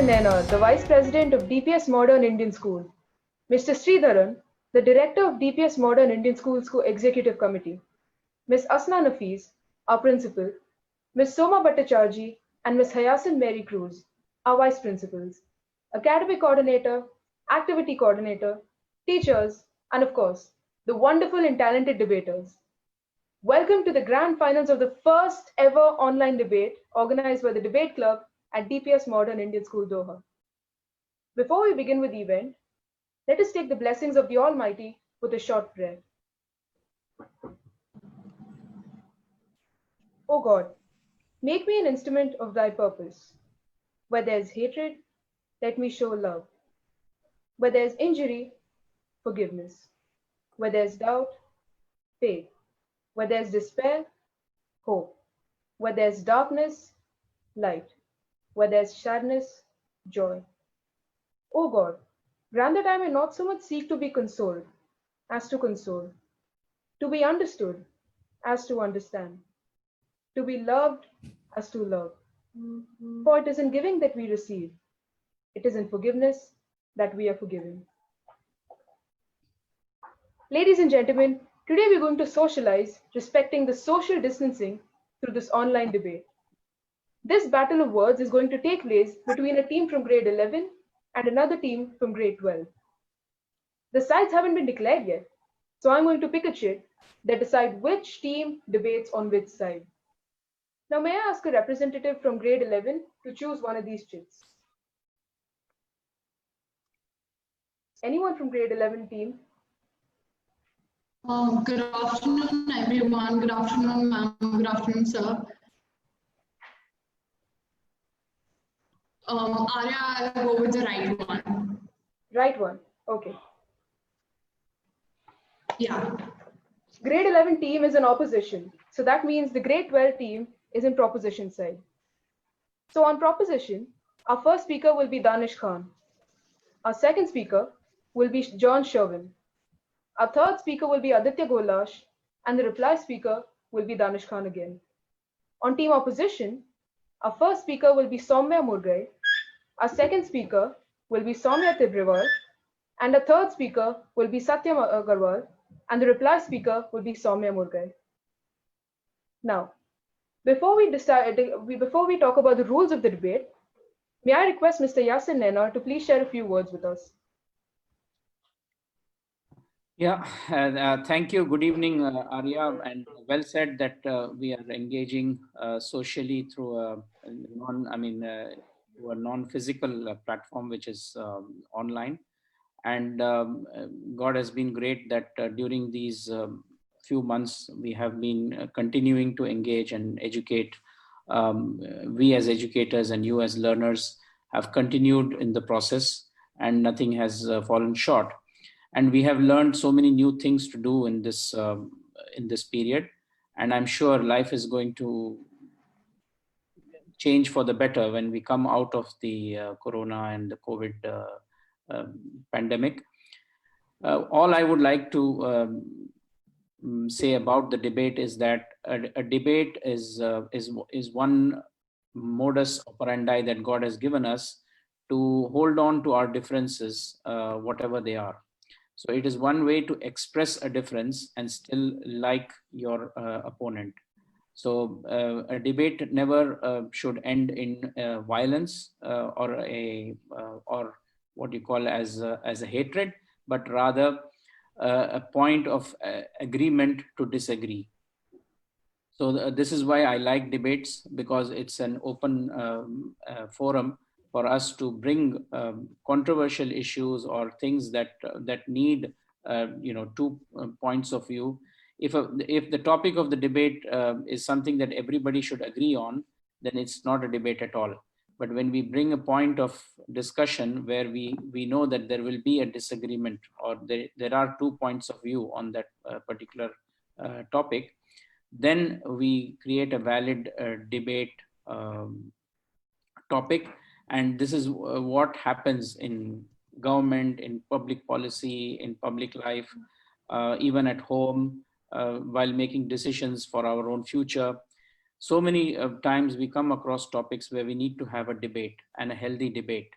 Naina, the Vice President of DPS-Modern Indian School. Mr. Sridharan, the Director of DPS-Modern Indian School Executive Committee. Ms. Asna Nafiz, our Principal. Ms. Soma Bhattacharjee and Ms. Hyacinth Mary Cruz, our Vice Principals. Academic Coordinator, Activity Coordinator, teachers, and of course, the wonderful and talented debaters. Welcome to the grand finals of the first ever online debate organized by the Debate Club at DPS Modern Indian School, Doha. Before we begin with the event, let us take the blessings of the Almighty with a short prayer. O God, make me an instrument of thy purpose. Where there is hatred, let me show love. Where there is injury, forgiveness. Where there is doubt, faith. Where there is despair, hope. Where there is darkness, light. Where there is sadness, joy. O God, grant that I may not so much seek to be consoled as to console, to be understood as to understand, to be loved as to love. For it is in giving that we receive. It is in forgiveness that we are forgiven. Ladies and gentlemen, today we're going to socialize respecting the social distancing through this online debate. This battle of words is going to take place between a team from grade 11 and another team from grade 12. The sides haven't been declared yet, so I'm going to pick a chit that decide which team debates on which side. Now, may I ask a representative from grade 11 to choose one of these chits? Anyone from grade 11 team? Good afternoon, everyone. Good afternoon, ma'am. Good afternoon, sir. Arya, I'll go with the right one. Right one. Okay. Yeah. Grade 11 team is in opposition. So that means the grade 12 team is in proposition side. So on proposition, our first speaker will be Danish Khan. Our second speaker will be John Sherwin. Our third speaker will be Aditya Golash, and the reply speaker will be Danish Khan again. On team opposition, our first speaker will be Soumya Murgai, our second speaker will be Soumya Tibrewal, and our third speaker will be Satyam Agarwal, and the reply speaker will be Soumya Murgai. Now, before we talk about the rules of the debate, may I request Mr. Yasin Naina to please share a few words with us. Yeah, thank you. Good evening, Arya, and well said that we are engaging socially through a non-physical platform, which is online. And God has been great that during these few months, we have been continuing to engage and educate. We as educators and you as learners have continued in the process, and nothing has fallen short. And we have learned so many new things to do in this period, and I'm sure life is going to change for the better when we come out of the corona and the COVID pandemic. All I would like to say about the debate is that a debate is one modus operandi that God has given us to hold on to our differences, whatever they are. So it is one way to express a difference and still like your opponent. So a debate never should end in violence or what you call as a hatred, but rather a point of agreement to disagree. So this is why I like debates, because it's an open forum for us to bring controversial issues or things that need two points of view. If the topic of the debate is something that everybody should agree on, then it's not a debate at all. But when we bring a point of discussion where we know that there will be a disagreement, or there are 2 points of view on that particular topic, then we create a valid debate topic. And this is what happens in government, in public policy, in public life, even at home, while making decisions for our own future. So many times we come across topics where we need to have a debate, and a healthy debate,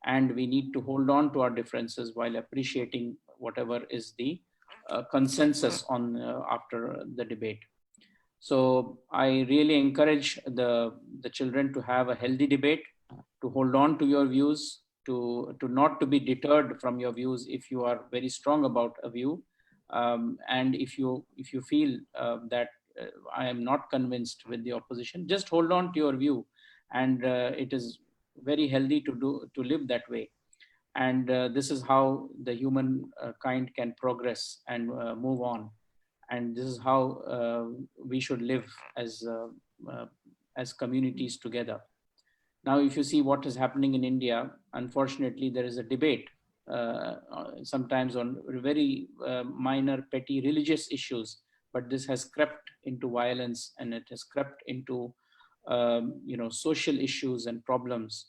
and we need to hold on to our differences while appreciating whatever is the consensus on after the debate. So I really encourage the children to have a healthy debate, to hold on to your views, to not to be deterred from your views if you are very strong about a view, and if you feel that I am not convinced with the opposition, just hold on to your view, and it is very healthy to live that way. And this is how the human kind can progress and move on, and this is how we should live as communities together. Now, if you see what is happening in India, unfortunately, there is a debate sometimes on very minor, petty religious issues, but this has crept into violence, and it has crept into social issues and problems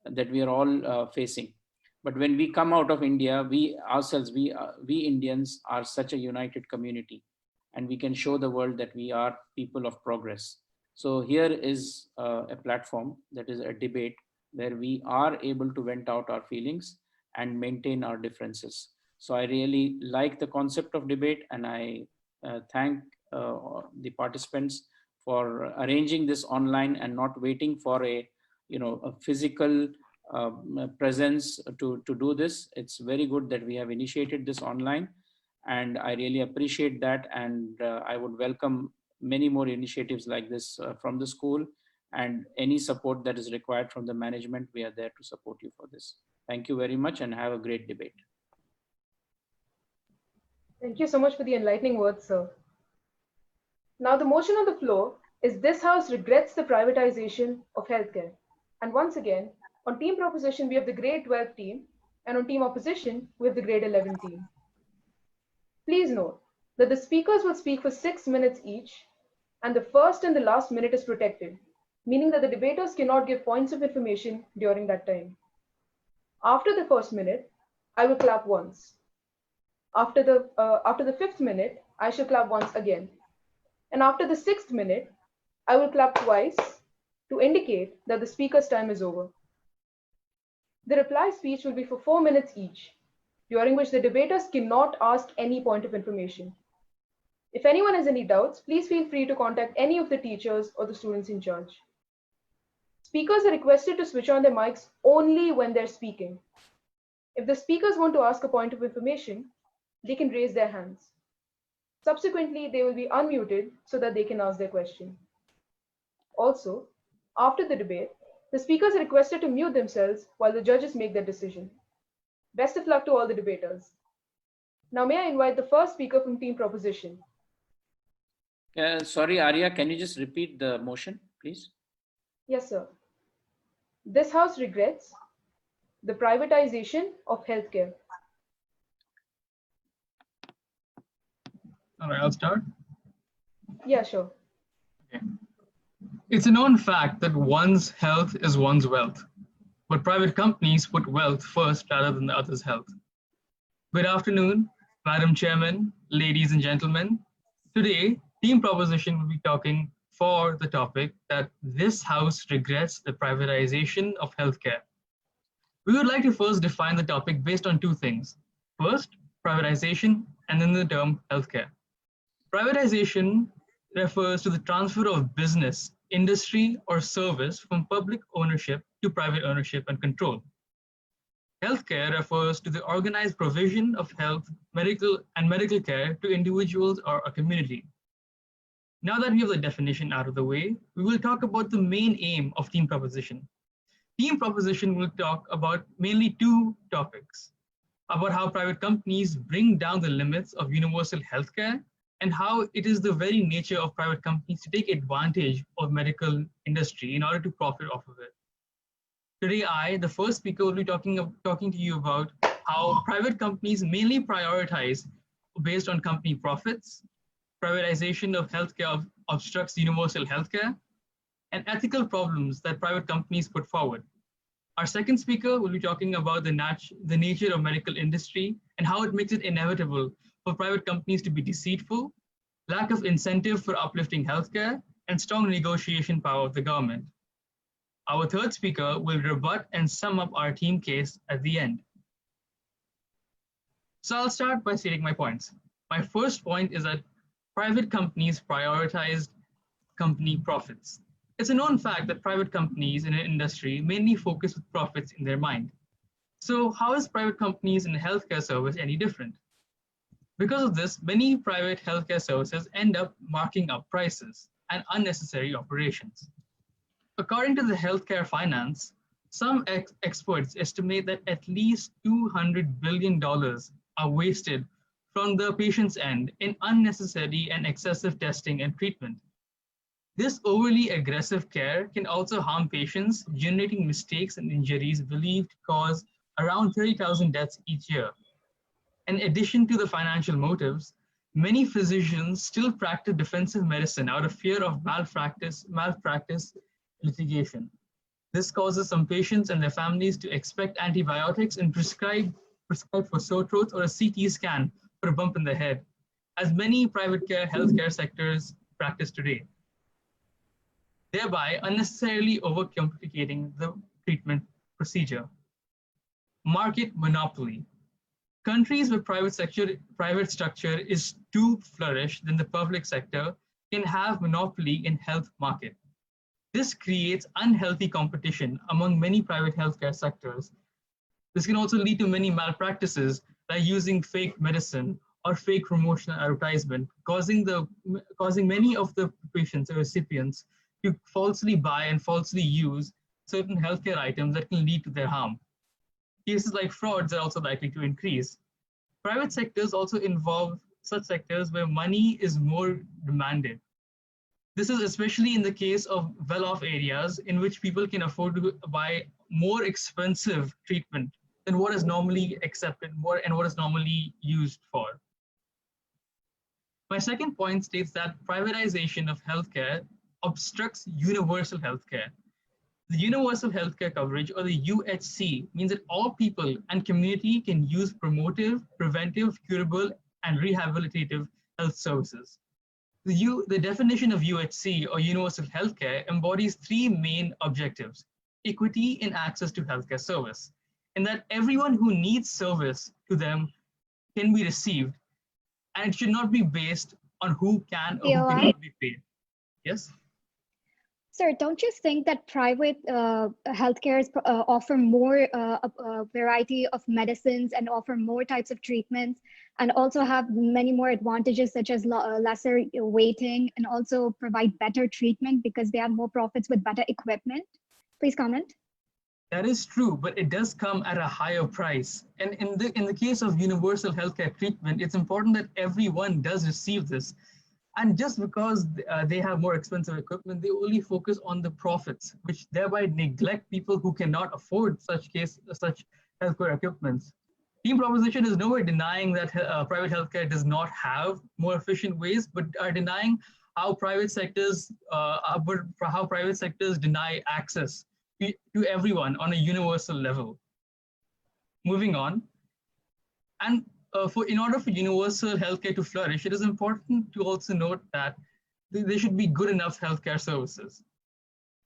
that we are all facing. But when we come out of India, we ourselves, we Indians are such a united community, and we can show the world that we are people of progress. So here is a platform, that is a debate, where we are able to vent out our feelings and maintain our differences. So I really like the concept of debate, and I thank the participants for arranging this online and not waiting for a physical presence to do this. It's very good that we have initiated this online, and I really appreciate that, and I would welcome many more initiatives like this from the school, and any support that is required from the management, we are there to support you for this. Thank you very much, and have a great debate. Thank you so much for the enlightening words, sir. Now the motion on the floor is this House regrets the privatization of healthcare. And once again, on team proposition, we have the grade 12 team, and on team opposition, we have the grade 11 team. Please note that the speakers will speak for 6 minutes each, and the first and the last minute is protected, meaning that the debaters cannot give points of information during that time. After the first minute, I will clap once. After the fifth minute, I shall clap once again. And after the 6th minute, I will clap twice to indicate that the speaker's time is over. The reply speech will be for 4 minutes each, during which the debaters cannot ask any point of information. If anyone has any doubts, please feel free to contact any of the teachers or the students in charge. Speakers are requested to switch on their mics only when they're speaking. If the speakers want to ask a point of information, they can raise their hands. Subsequently, they will be unmuted so that they can ask their question. Also, after the debate, the speakers are requested to mute themselves while the judges make their decision. Best of luck to all the debaters. Now, may I invite the first speaker from team proposition? Sorry, Arya, can you just repeat the motion, please? Yes, sir. This House regrets the privatization of healthcare. All right, I'll start. Yeah, sure. Okay. It's a known fact that one's health is one's wealth, but private companies put wealth first rather than the other's health. Good afternoon, Madam Chairman, ladies and gentlemen. Today, Team Proposition will be talking for the topic that this House regrets the privatization of healthcare. We would like to first define the topic based on two things. First, privatization, and then the term healthcare. Privatization refers to the transfer of business, industry, or service from public ownership to private ownership and control. Healthcare refers to the organized provision of health, medical care to individuals or a community. Now that we have the definition out of the way, we will talk about the main aim of Team Proposition. Team Proposition will talk about mainly two topics: about how private companies bring down the limits of universal healthcare, and how it is the very nature of private companies to take advantage of medical industry in order to profit off of it. Today, I, the first speaker, will be talking to you about how private companies mainly prioritize based on company profits, privatization of healthcare obstructs universal healthcare, and ethical problems that private companies put forward. Our second speaker will be talking about the nature of medical industry and how it makes it inevitable for private companies to be deceitful, lack of incentive for uplifting healthcare, and strong negotiation power of the government. Our third speaker will rebut and sum up our team case at the end. So I'll start by stating my points. My first point is that private companies prioritize company profits. It's a known fact that private companies in an industry mainly focus with profits in their mind. So how is private companies in the healthcare service any different? Because of this, many private healthcare services end up marking up prices and unnecessary operations. According to the healthcare finance, some experts estimate that at least $200 billion are wasted from the patient's end in unnecessary and excessive testing and treatment. This overly aggressive care can also harm patients, generating mistakes and injuries believed to cause around 30,000 deaths each year. In addition to the financial motives, many physicians still practice defensive medicine out of fear of malpractice litigation. This causes some patients and their families to expect antibiotics and prescribe for sore throats or a CT scan for a bump in the head, as many private healthcare sectors practice today, thereby unnecessarily overcomplicating the treatment procedure. Market monopoly. Countries where private structure is to flourish than the public sector can have monopoly in health market. This creates unhealthy competition among many private healthcare sectors. This can also lead to many malpractices like using fake medicine or fake promotional advertisement, causing many of the patients or recipients to falsely buy and falsely use certain healthcare items that can lead to their harm. Cases like frauds are also likely to increase. Private sectors also involve such sectors where money is more demanded. This is especially in the case of well-off areas in which people can afford to buy more expensive treatment than what is normally accepted and what is normally used for. My second point states that privatization of healthcare obstructs universal healthcare. The universal healthcare coverage, or the UHC, means that all people and community can use promotive, preventive, curable, and rehabilitative health services. The definition of UHC, or universal healthcare, embodies three main objectives: equity in access to healthcare service, in that everyone who needs service to them can be received, and it should not be based on who can or who cannot be paid. Yes? Sir, don't you think that private healthcare offer more variety of medicines and offer more types of treatments, and also have many more advantages such as lesser waiting, and also provide better treatment because they have more profits with better equipment? Please comment. That is true, but it does come at a higher price. And in the case of universal healthcare treatment, it's important that everyone does receive this. And just because they have more expensive equipment, they only focus on the profits, which thereby neglect people who cannot afford such healthcare equipments. Team proposition is nowhere denying that private healthcare does not have more efficient ways, but are denying how private sectors deny access to everyone on a universal level. Moving on, and in order for universal healthcare to flourish, it is important to also note that there should be good enough healthcare services.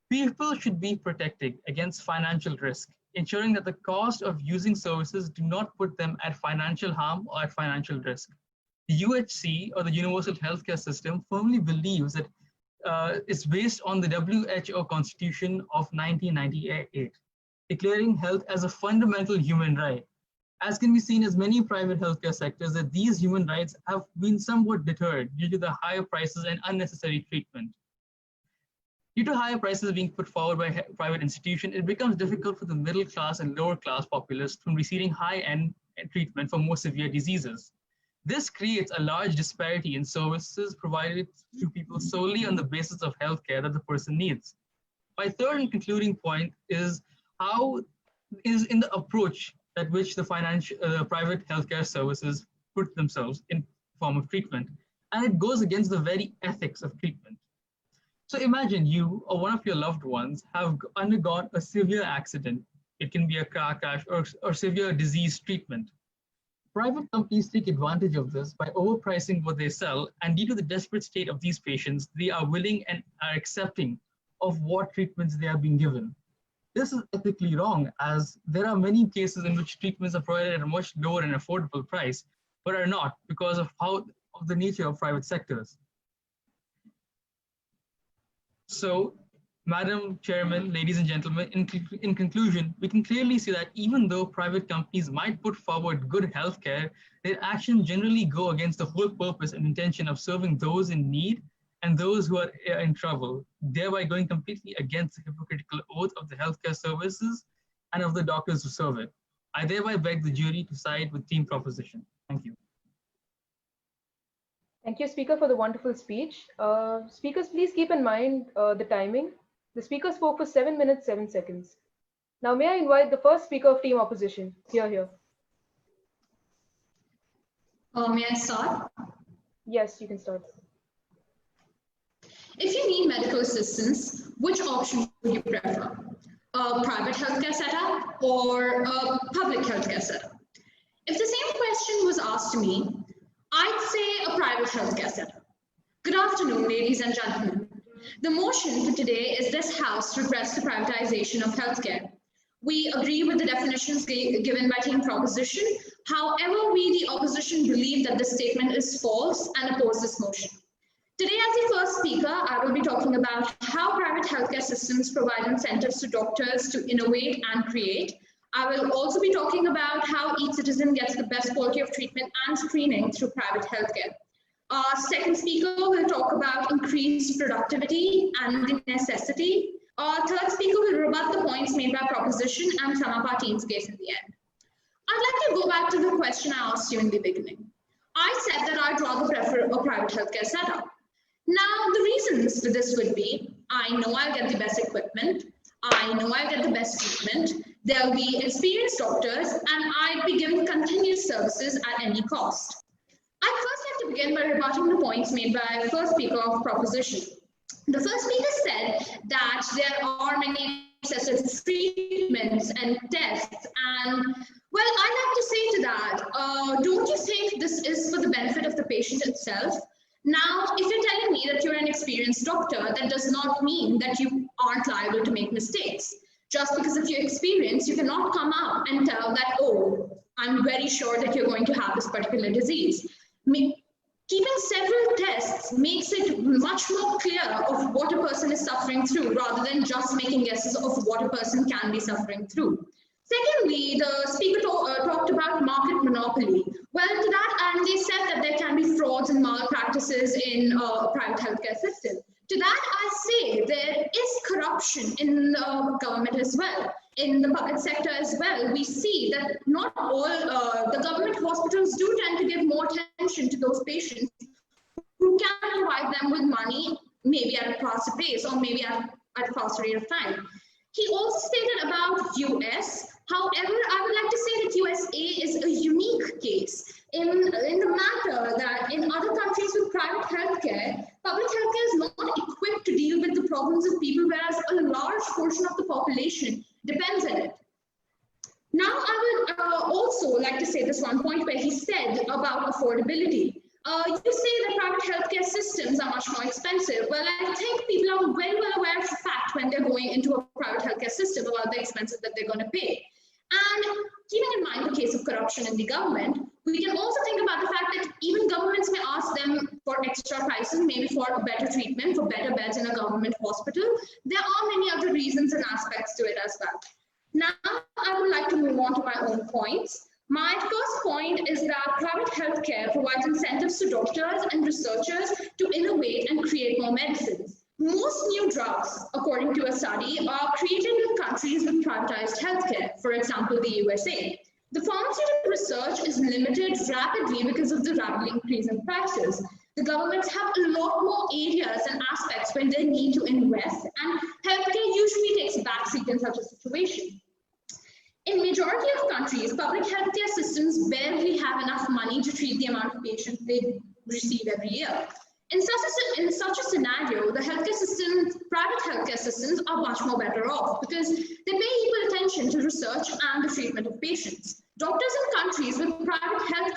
People should be protected against financial risk, ensuring that the cost of using services do not put them at financial harm or at financial risk. The UHC, or the Universal Healthcare System, firmly believes that it's based on the WHO Constitution of 1998, declaring health as a fundamental human right. As can be seen as many private healthcare sectors, that these human rights have been somewhat deterred due to the higher prices and unnecessary treatment. Due to higher prices being put forward by private institutions, it becomes difficult for the middle class and lower class populace from receiving high-end treatment for more severe diseases. This creates a large disparity in services provided to people solely on the basis of healthcare that the person needs. My third and concluding point is in the approach at which the private healthcare services put themselves in form of treatment, and it goes against the very ethics of treatment. So imagine you or one of your loved ones have undergone a severe accident. It can be a car crash or severe disease treatment. Private companies take advantage of this by overpricing what they sell, and due to the desperate state of these patients, they are willing and are accepting of what treatments they are being given. This is ethically wrong, as there are many cases in which treatments are provided at a much lower and affordable price, but are not because of the nature of private sectors. So, Madam Chairman, ladies and gentlemen, in conclusion, we can clearly see that even though private companies might put forward good healthcare, their actions generally go against the whole purpose and intention of serving those in need and those who are in trouble, thereby going completely against the hypocritical oath of the healthcare services and of the doctors who serve it. I thereby beg the jury to side with team proposition. Thank you. Thank you, Speaker, for the wonderful speech. Speakers, please keep in mind the timing. The speaker spoke for 7 minutes, 7 seconds. Now, may I invite the first speaker of team opposition? Here. May I start? Yes, you can start. If you need medical assistance, which option would you prefer? A private healthcare setup or a public healthcare setup? If the same question was asked to me, I'd say a private healthcare setup. Good afternoon, ladies and gentlemen. The motion for today is this House to repress the privatization of healthcare. We agree with the definitions given by team proposition. However, we, the opposition, believe that this statement is false and oppose this motion. Today, as the first speaker, I will be talking about how private healthcare systems provide incentives to doctors to innovate and create. I will also be talking about how each citizen gets the best quality of treatment and screening through private healthcare. Our second speaker will talk about increased productivity and the necessity. Our third speaker will rebut the points made by proposition and sum up our team's case in the end. I'd like to go back to the question I asked you in the beginning. I said that I'd rather prefer a private healthcare setup. Now, the reasons for this would be, I know I'll get the best equipment, I know I'll get the best treatment, there'll be experienced doctors, and I'd be given continuous services at any cost. I'd first like to begin by rebutting the points made by the first speaker of proposition. The first speaker said that there are many excessive treatments and tests, and well, I'd like to say to that, don't you think this is for the benefit of the patient itself? Now, if you're telling me that you're an experienced doctor, that does not mean that you aren't liable to make mistakes. Just because of your experience, you cannot come out and tell that, oh, I'm very sure that you're going to have this particular disease. Keeping several tests makes it much more clear of what a person is suffering through rather than just making guesses of what a person can be suffering through. Secondly, the speaker talked about market monopoly. Well, to that end, they said that there can be frauds and malpractices in a private healthcare system. To that, I say there is corruption in the government as well. In the public sector as well, we see that not all the government hospitals do tend to give more attention to those patients who can provide them with money, maybe at a faster pace or maybe at a faster rate of time. He also stated about US. However, I would like to say that USA is a unique case in the matter that in other countries with private healthcare, public healthcare is not equipped to deal with the problems of people, whereas a large portion of the population depends on it. Now, I would also like to say this one point where he said about affordability. You say that private healthcare systems are much more expensive. Well, I think people are very well aware of the fact when they're going into a private healthcare system about the expenses that they're going to pay. And keeping in mind the case of corruption in the government, we can also think about the fact that even governments may ask them for extra prices, maybe for a better treatment, for better beds in a government hospital. There are many other reasons and aspects to it as well. Now, I would like to move on to my own points. My first point is that private healthcare provides incentives to doctors and researchers to innovate and create more medicines. Most new drugs, according to a study, are created in countries with privatized healthcare, for example, the USA. The pharmaceutical research is limited rapidly because of the rapid increase in prices. The governments have a lot more areas and aspects when they need to invest, and healthcare usually takes a backseat in such a situation. In majority of countries, public healthcare systems barely have enough money to treat the amount of patients they receive every year. In such a scenario, the private healthcare systems are much more better off because they pay equal attention to research and the treatment of patients. Doctors in countries with private health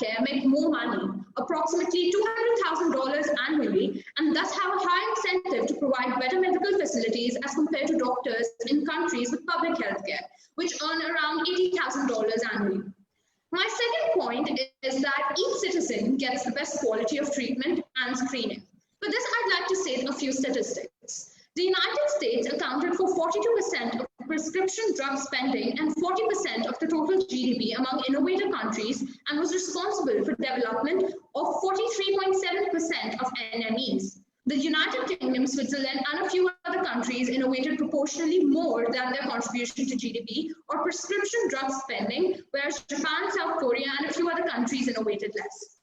approximately $200,000 annually and thus have a high incentive to provide better medical facilities as compared to doctors in countries with public healthcare, which earn around $80,000 annually. My second point is that each citizen gets the best quality of treatment and screening. For this, I'd like to state a few statistics. The United States accounted for 42% of prescription drug spending and 40% of the total GDP among innovator countries and was responsible for development of 43.7% of NMEs. The United Kingdom, Switzerland, and a few other countries innovated proportionally more than their contribution to GDP or prescription drug spending, whereas Japan, South Korea, and a few other countries innovated less.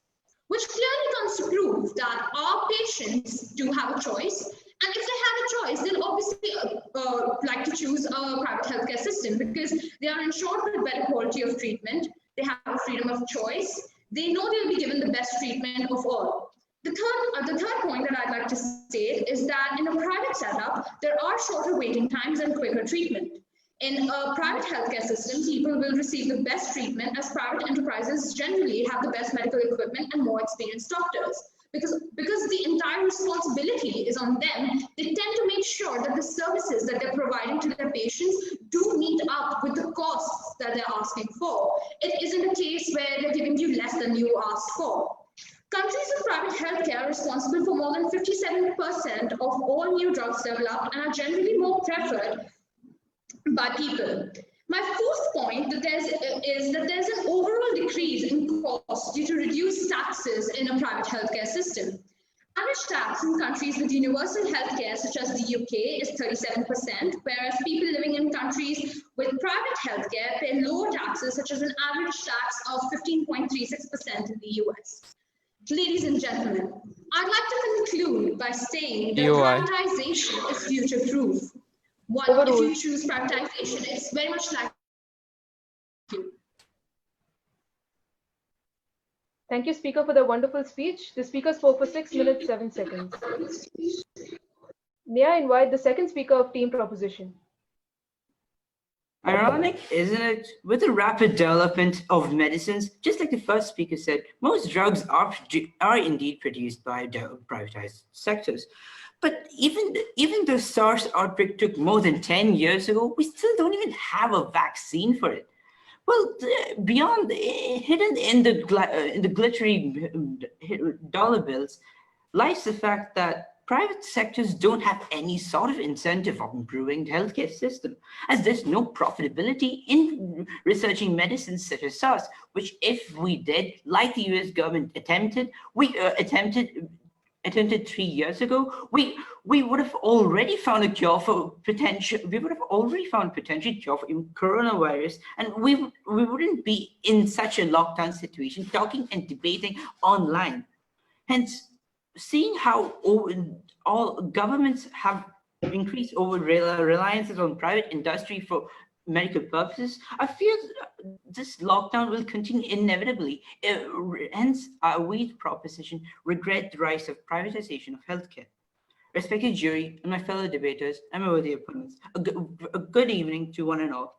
Which clearly comes to prove that our patients do have a choice, and if they have a choice, they'll obviously like to choose a private healthcare system because they are ensured with better quality of treatment, they have a freedom of choice, they know they'll be given the best treatment of all. The third point that I'd like to state is that in a private setup, there are shorter waiting times and quicker treatment. In a private healthcare system, people will receive the best treatment as private enterprises generally have the best medical equipment and more experienced doctors. Because the entire responsibility is on them, they tend to make sure that the services that they're providing to their patients do meet up with the costs that they're asking for. It isn't a case where they're giving you less than you asked for. Countries with private healthcare are responsible for more than 57% of all new drugs developed and are generally more preferred by people. My fourth point is that there's an overall decrease in costs due to reduced taxes in a private healthcare system. Average tax in countries with universal healthcare, such as the UK, is 37%, whereas people living in countries with private healthcare pay lower taxes, such as an average tax of 15.36% in the US. Ladies and gentlemen, I'd like to conclude by saying that privatization is future-proof. One, if you choose privatization, it's very much like you. Thank you, Speaker, for the wonderful speech. The Speaker spoke for 6 minutes, 7 seconds. May I invite the second Speaker of Team Proposition? Ironic, isn't it? With the rapid development of medicines, just like the first speaker said, most drugs are indeed produced by privatized sectors. But even though SARS outbreak took more than 10 years ago, we still don't even have a vaccine for it. Well, beyond hidden in the glittery dollar bills lies the fact that private sectors don't have any sort of incentive of improving the healthcare system, as there's no profitability in researching medicines such as SARS, which if we did, like the US government attempted 3 years ago, we would have already found a cure for potential cure for coronavirus, and we wouldn't be in such a lockdown situation talking and debating online. Hence, seeing how all governments have increased over reliances on private industry for medical purposes, I fear this lockdown will continue inevitably. Hence, we, the proposition, regret the rise of privatization of healthcare. Respected jury and my fellow debaters and my worthy opponents, a good evening to one and all.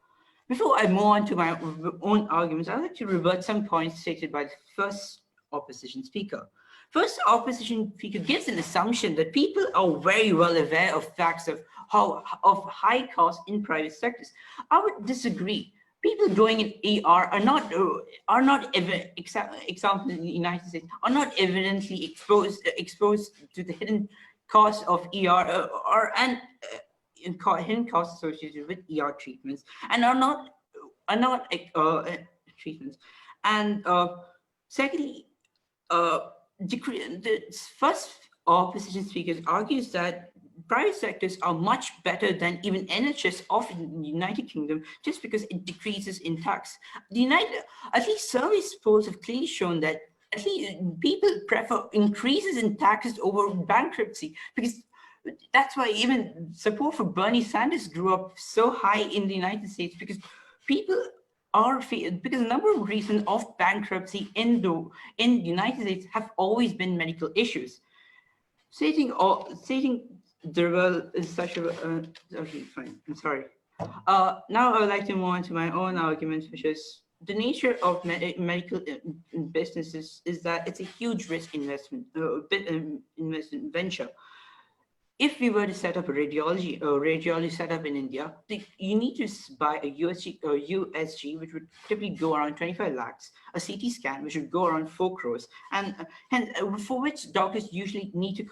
Before I move on to my own arguments, I'd like to rebut some points stated by the first opposition speaker. First opposition speaker gives an assumption that people are very well aware of facts of high costs in private sectors. I would disagree. People going in ER are not example in the United States, are not evidently exposed to the hidden costs of ER hidden costs associated with ER treatments, and are not treatments. And secondly, the first opposition speaker argues that private sectors are much better than even NHS of the United Kingdom just because it decreases in tax. At least surveys polls have clearly shown that at least people prefer increases in taxes over bankruptcy, because that's why even support for Bernie Sanders grew up so high in the United States, because people because a number of reasons of bankruptcy in the United States have always been medical issues. Stating there will is such a okay, fine. I'm sorry. Now I would like to move on to my own argument, which is the nature of medical businesses is that it's a huge risk investment investment venture. If we were to set up a radiology setup in India, you need to buy a USG, which would typically go around 25 lakhs, a CT scan, which would go around 4 crores, and for which doctors usually need to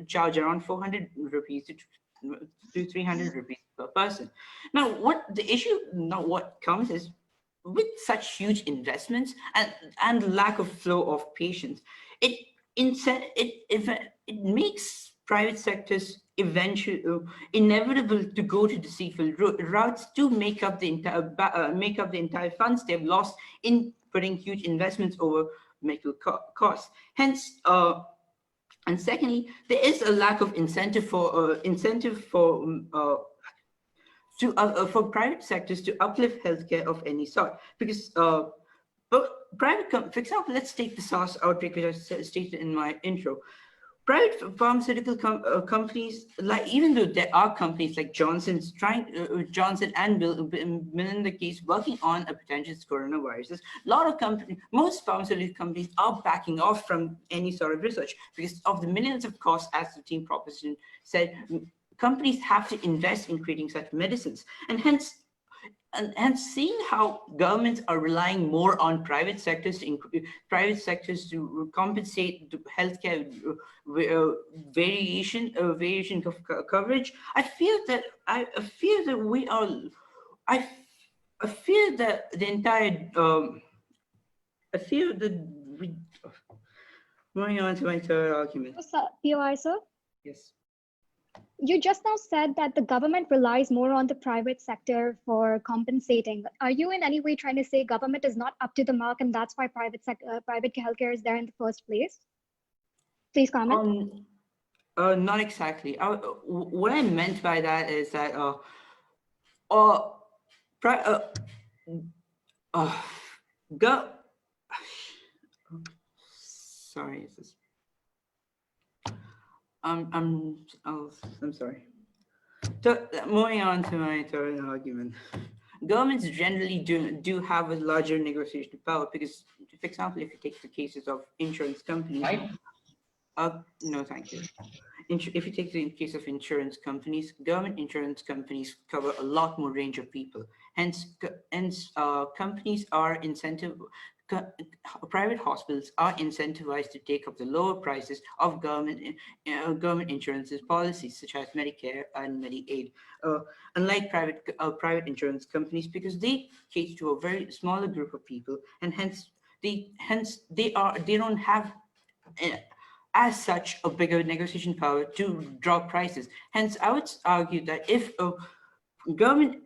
charge around 400 rupees to 300 rupees per person. Now, what comes is, with such huge investments and lack of flow of patients, it makes private sectors eventually inevitable to go to deceitful routes to make up the entire funds they've lost in putting huge investments over medical costs. Hence, and secondly, there is a lack of incentive for private sectors to uplift healthcare of any sort, because for example, let's take the SARS outbreak, which I stated in my intro. Private pharmaceutical companies, even though there are companies like Johnson and Melinda Gates working on a potential coronavirus, most pharmaceutical companies are backing off from any sort of research because of the millions of costs, as the team proposition said. Companies have to invest in creating such medicines, and hence seeing how governments are relying more on private sectors to compensate the healthcare variation of coverage. I fear that moving on to my third argument. POI, sir? Yes. You just now said that the government relies more on the private sector for compensating. Are you in any way trying to say government is not up to the mark and that's why private healthcare is there in the first place? Please comment. Not exactly. What I meant by that is that sorry, is this? I'm sorry. So moving on to my third argument, governments generally do have a larger negotiation power because, for example, if you take the cases of insurance companies, no, thank you. If you take the case of insurance companies, government insurance companies cover a lot more range of people. Hence, companies are private hospitals are incentivized to take up the lower prices of government insurance policies, such as Medicare and Medicaid, unlike private insurance companies, because they cater to a very smaller group of people, and hence they don't have as such a bigger negotiation power to drop prices. Hence, I would argue that if government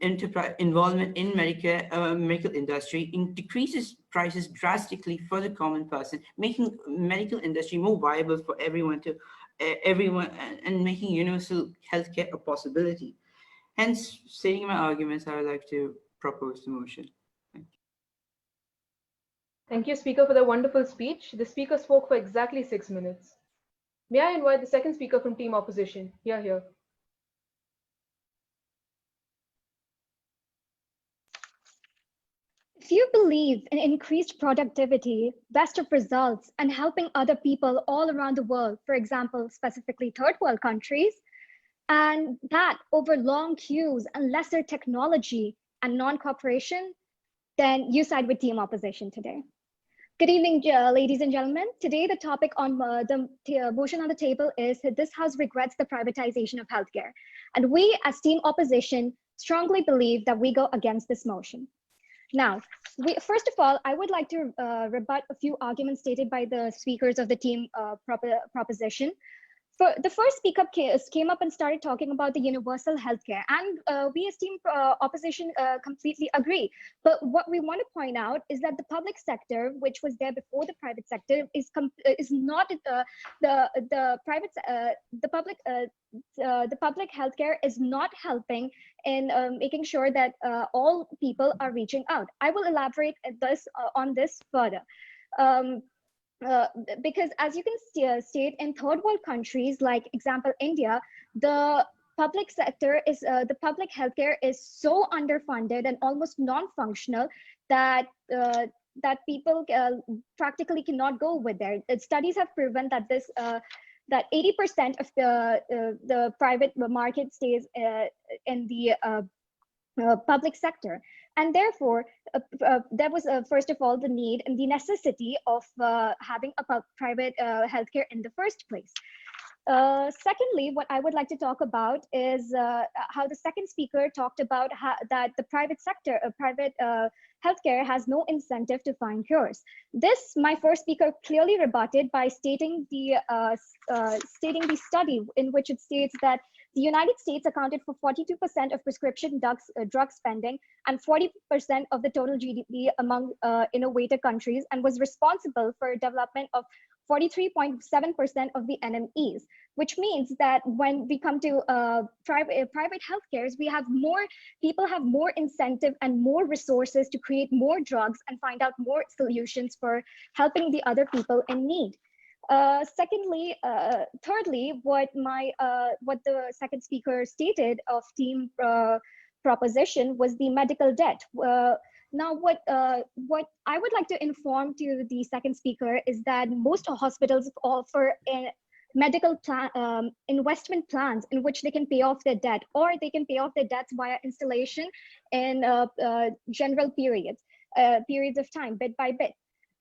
involvement in medical industry decreases prices drastically for the common person, making medical industry more viable for everyone and making universal healthcare a possibility. Hence, stating my arguments, I would like to propose the motion. Thank you, Speaker, for the wonderful speech. The Speaker spoke for exactly 6 minutes. May I invite the second speaker from Team Opposition? Here. If you believe in increased productivity, best of results, and helping other people all around the world, for example, specifically third world countries, and that over long queues and lesser technology and non-cooperation, then you side with Team Opposition today. Good evening, ladies and gentlemen. Today, the topic on the motion on the table is this House regrets the privatization of healthcare. And we as Team Opposition strongly believe that we go against this motion. Now, first of all, I would like to rebut a few arguments stated by the speakers of the Team proposition. The first speaker came up and started talking about the universal healthcare, and we as Team Opposition completely agree. But what we want to point out is that the public sector, which was there before the private sector, is not the public healthcare is not helping in making sure that all people are reaching out. I will elaborate on this further. Because as you can state in third world countries, like example India, the public sector is the public healthcare is so underfunded and almost non-functional that that people practically cannot go with there. Studies have proven that that 80% of the private market stays in the public sector, and therefore there was first of all the need and the necessity of having a private healthcare in the first place. Secondly, what I would like to talk about is how the second speaker talked about that the private sector, private healthcare has no incentive to find cures. This, my first speaker clearly rebutted by stating the study in which it states that the United States accounted for 42% of prescription drug spending and 40% of the total GDP among innovative countries, and was responsible for development of 43.7% of the NMEs, which means that when we come to private healthcares, we have people have more incentive and more resources to create more drugs and find out more solutions for helping the other people in need. Thirdly, what the second speaker stated of team proposition was the medical debt. Now, what I would like to inform to the second speaker is that most hospitals offer medical investment plans in which they can pay off their debt, or they can pay off their debts via installation in general periods of time, bit by bit.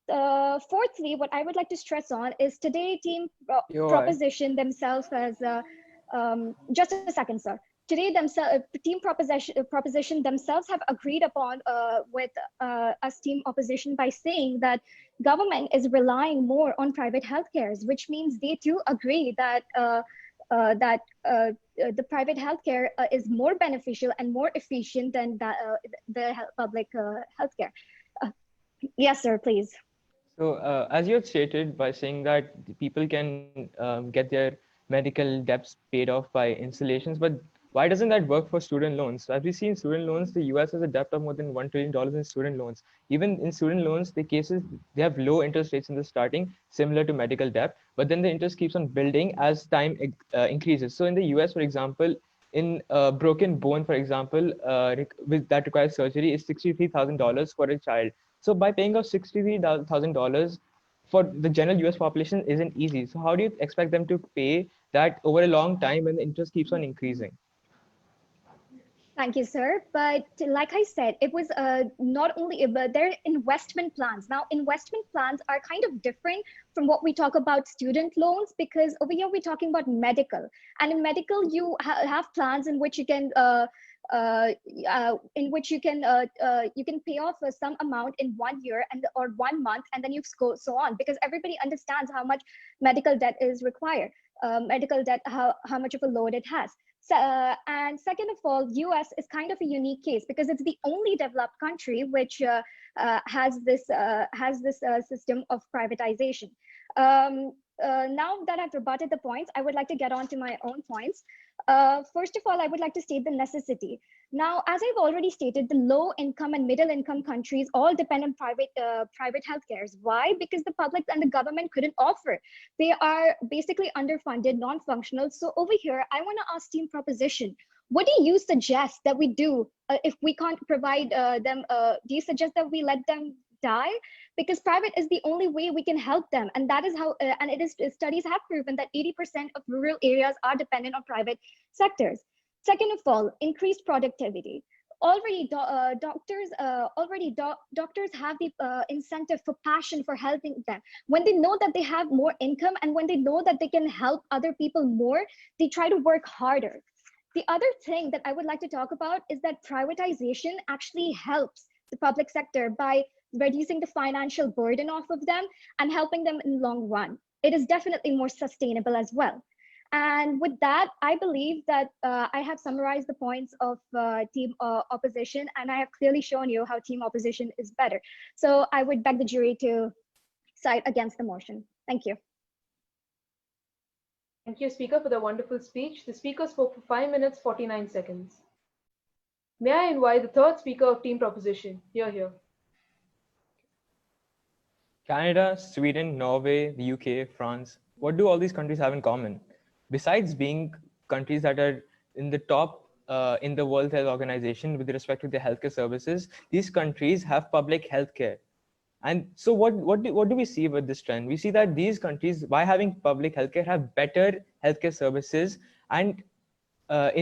Fourthly, what I would like to stress on is today team proposition themselves as just a second, sir. Today, team proposition themselves have agreed upon with us team opposition by saying that government is relying more on private healthcares, which means they too agree that the private healthcare is more beneficial and more efficient than the public healthcare. Yes, sir, please. So as you had stated by saying that people can get their medical debts paid off by installations, but why doesn't that work for student loans? As we see in student loans, the US has a debt of more than $1 trillion in student loans. Even in student loans, they have low interest rates in the starting, similar to medical debt, but then the interest keeps on building as time increases. So in the US, for example, in a broken bone, for example, that requires surgery is $63,000 for a child. So by paying off $63,000 for the general US population isn't easy. So how do you expect them to pay that over a long time when the interest keeps on increasing? Thank you, sir. But like I said, it was not only but their investment plans. Now, investment plans are kind of different from what we talk about student loans, because over here we're talking about medical, and in medical you have plans in which you can you can pay off some amount in 1 year or 1 month, and then you go so on, because everybody understands how much medical debt is required. Medical debt, how much of a load it has. So, and second of all, US is kind of a unique case because it's the only developed country which has this system of privatization. Now that I've rebutted the points, I would like to get on to my own points. First of all, I would like to state the necessity. Now, as I've already stated, the low income and middle income countries all depend on private healthcares. Why? Because the public and the government couldn't offer. They are basically underfunded, non-functional. So over here, I want to ask team proposition, what do you suggest that we do if we can't provide them? Do you suggest that we let them die? Because private is the only way we can help them, and that is how and it is studies have proven that 80% of rural areas are dependent on private sectors. Second of all, increased productivity. Already doctors have the incentive for passion for helping them. When they know that they have more income and when they know that they can help other people more, they try to work harder. The other thing that I would like to talk about is that privatization actually helps the public sector by reducing the financial burden off of them and helping them in the long run. It is definitely more sustainable as well. And with that, I believe that I have summarized the points of team opposition, and I have clearly shown you how team opposition is better. So I would beg the jury to side against the motion. Thank you. Thank you, Speaker, for the wonderful speech. The Speaker spoke for 5 minutes, 49 seconds. May I invite the third speaker of team proposition? Here. Canada, Sweden, Norway, the UK, France. What do all these countries have in common? Besides being countries that are in the top in the World Health Organization with respect to their healthcare services, these countries have public healthcare. And so what do we see with this trend? We see that these countries, by having public healthcare, have better healthcare services and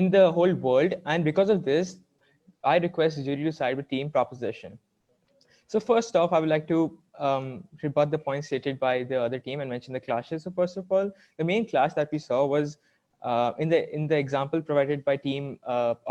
in the whole world. And because of this, I request the jury to side with team proposition. So first off, I would like to rebut the point stated by the other team and mention the clashes. So first of all, the main clash that we saw was in the example provided by team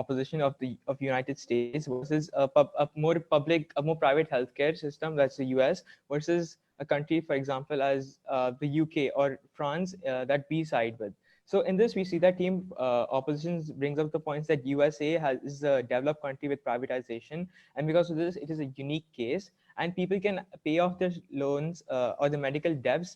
opposition of United States versus a more private healthcare system, that's the US, versus a country, for example, as the UK or France that we side with. So in this, we see that team oppositions brings up the points that USA is a developed country with privatization, and because of this, it is a unique case, and people can pay off their loans or the medical debts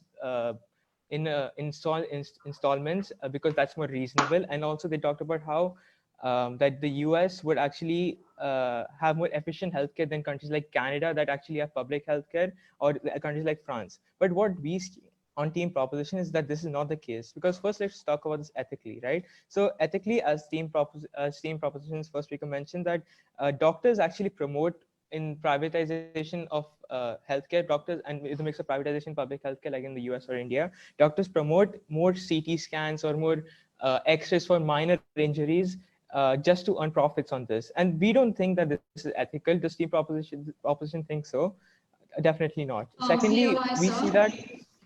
in installments because that's more reasonable. And also they talked about how that the US would actually have more efficient healthcare than countries like Canada that actually have public healthcare, or countries like France. But what we see on team proposition is that this is not the case, because first let's talk about this ethically, right? So ethically, as team proposition's first speaker mentioned, that doctors actually promote in privatization of healthcare, doctors, and with a mix of privatization, public healthcare, like in the US or India, doctors promote more CT scans or more X-rays for minor injuries just to earn profits on this. And we don't think that this is ethical. Does team proposition think so? Definitely not. Secondly, we see that.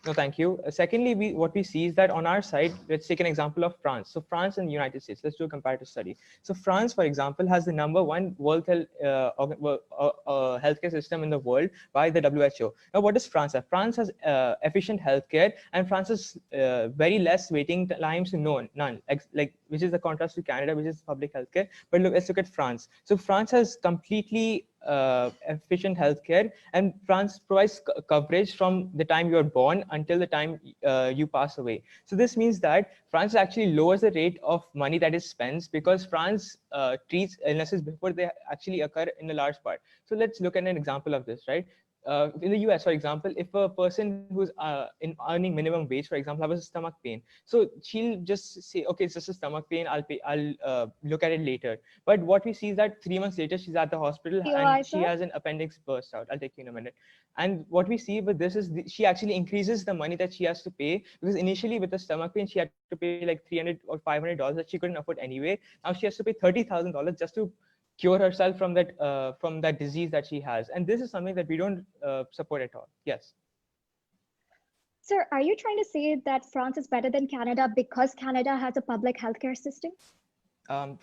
No, thank you. Secondly, what we see is that on our side, let's take an example of France. So France and the United States, let's do a comparative study. So France, for example, has the #1 World Health healthcare system in the world by the WHO. Now, what does France have? France has efficient healthcare, and France has very less waiting times to none, like which is the contrast to Canada, which is public healthcare. But look, let's look at France. So France has completely efficient healthcare, and France provides coverage from the time you are born until the time you pass away. So this means that France actually lowers the rate of money that is spent, because France treats illnesses before they actually occur in a large part. So let's look at an example of this, right? In the US, for example, if a person who's earning minimum wage, for example, has a stomach pain, so she'll just say, okay, it's just a stomach pain, I'll look at it later. But what we see is that 3 months later, she's at the hospital and she has an appendix burst out. I'll take you in a minute. And what we see with this is she actually increases the money that she has to pay, because initially with the stomach pain, she had to pay like $300 or $500 that she couldn't afford anyway. Now she has to pay $30,000 just to cure herself from that disease that she has. And this is something that we don't support at all. Yes. Sir, are you trying to say that France is better than Canada because Canada has a public healthcare system?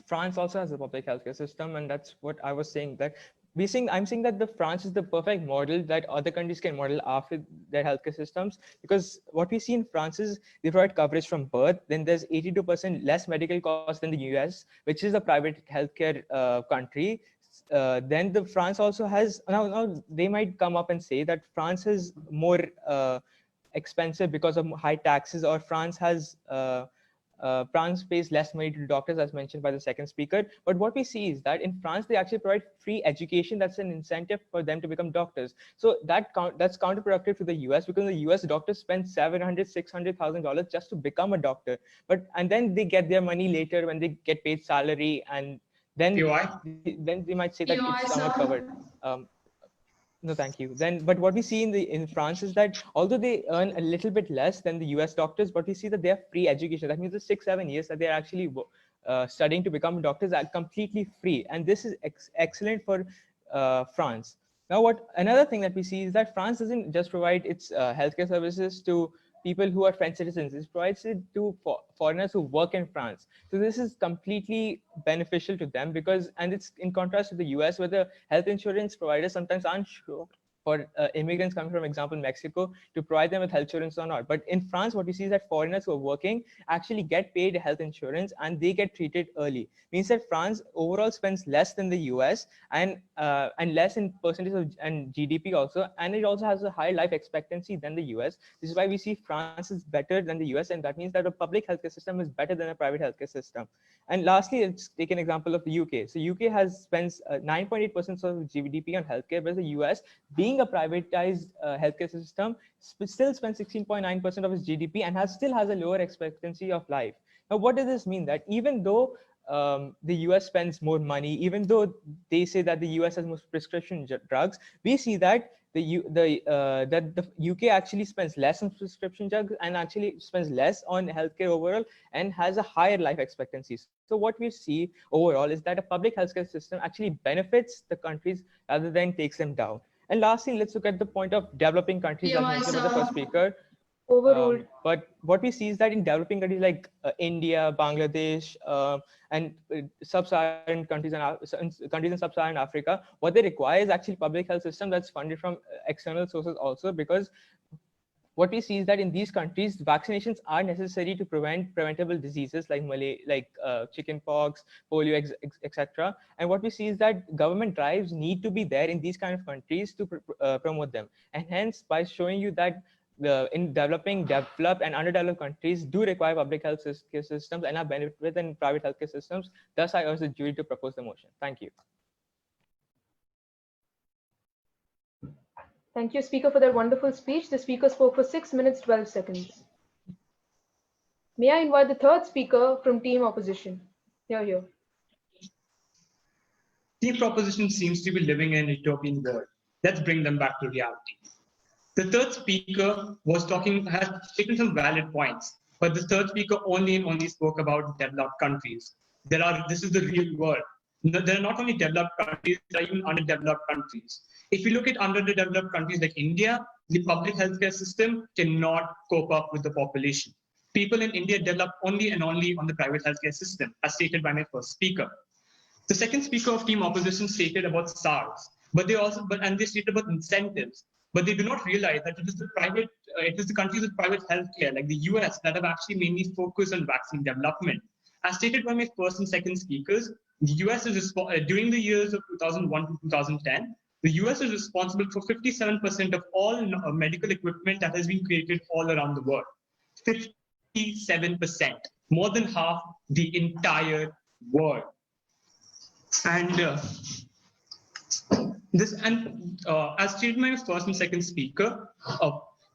France also has a public healthcare system, and that's what I was saying, that I'm saying that the France is the perfect model that other countries can model after their healthcare systems, because what we see in France is they provide coverage from birth. Then there's 82% less medical costs than the US, which is a private healthcare country. Then the France also has, now they might come up and say that France is more expensive because of high taxes, or France pays less money to doctors, as mentioned by the second speaker. But what we see is that in France, they actually provide free education. That's an incentive for them to become doctors. So that's counterproductive to the US, because the US doctors spend $700,000-$600,000 just to become a doctor. And then they get their money later when they get paid salary, and then they might say that it's somewhat covered. No, thank you. But what we see in France is that although they earn a little bit less than the US doctors, but we see that they have free education. That means the 6-7 years that they're actually studying to become doctors are completely free. And this is excellent for France. Now, another thing that we see is that France doesn't just provide its healthcare services to people who are French citizens. It provides it to foreigners who work in France. So this is completely beneficial to them, and it's in contrast to the US, where the health insurance providers sometimes aren't sure for immigrants coming from, example, Mexico, to provide them with health insurance or not. But in France, what we see is that foreigners who are working actually get paid health insurance, and they get treated early. Means that France overall spends less than the US, and less in percentage of and GDP also, and it also has a higher life expectancy than the US. This is why we see France is better than the US, and that means that a public healthcare system is better than a private healthcare system. And lastly, let's take an example of the UK. So UK spends 9.8% of GDP on healthcare, whereas the US, being a privatized healthcare system, still spends 16.9% of its GDP and still has a lower expectancy of life. Now, what does this mean? That even though the US spends more money, even though they say that the US has most prescription drugs. We see that that the UK actually spends less on prescription drugs and actually spends less on healthcare overall and has a higher life expectancy. So what we see overall is that a public healthcare system actually benefits the countries rather than takes them down. And lastly, let's look at the point of developing countries as mentioned by the first speaker. Overruled. But what we see is that in developing countries like India, Bangladesh, and sub-Saharan countries and countries in sub-Saharan Africa, what they require is actually public health system that's funded from external sources also, because what we see is that in these countries, vaccinations are necessary to prevent preventable diseases like chickenpox, polio, etc. And what we see is that government drives need to be there in these kind of countries to promote them. And hence, by showing you that in developed and underdeveloped countries do require public health care systems and are benefit in private healthcare systems, thus I urge the jury to propose the motion. Thank you. Thank you, Speaker, for that wonderful speech. The Speaker spoke for 6 minutes, 12 seconds. May I invite the third speaker from Team Opposition? Here. Team Proposition seems to be living in a utopian world. Let's bring them back to reality. The third speaker has taken some valid points, but the third speaker only spoke about developed countries. This is the real world. There are not only developed countries, there are even underdeveloped countries. If you look at underdeveloped countries like India, the public healthcare system cannot cope up with the population. People in India develop only and only on the private healthcare system, as stated by my first speaker. The second speaker of Team Opposition stated about SARS, and they stated about incentives, but they do not realize that it is the countries with private healthcare, like the US, that have actually mainly focused on vaccine development. As stated by my first and second speakers, the US is during the years of 2001 to 2010, the US is responsible for 57% of all medical equipment that has been created all around the world. 57%, more than half the entire world. And as stated by my first and second speaker,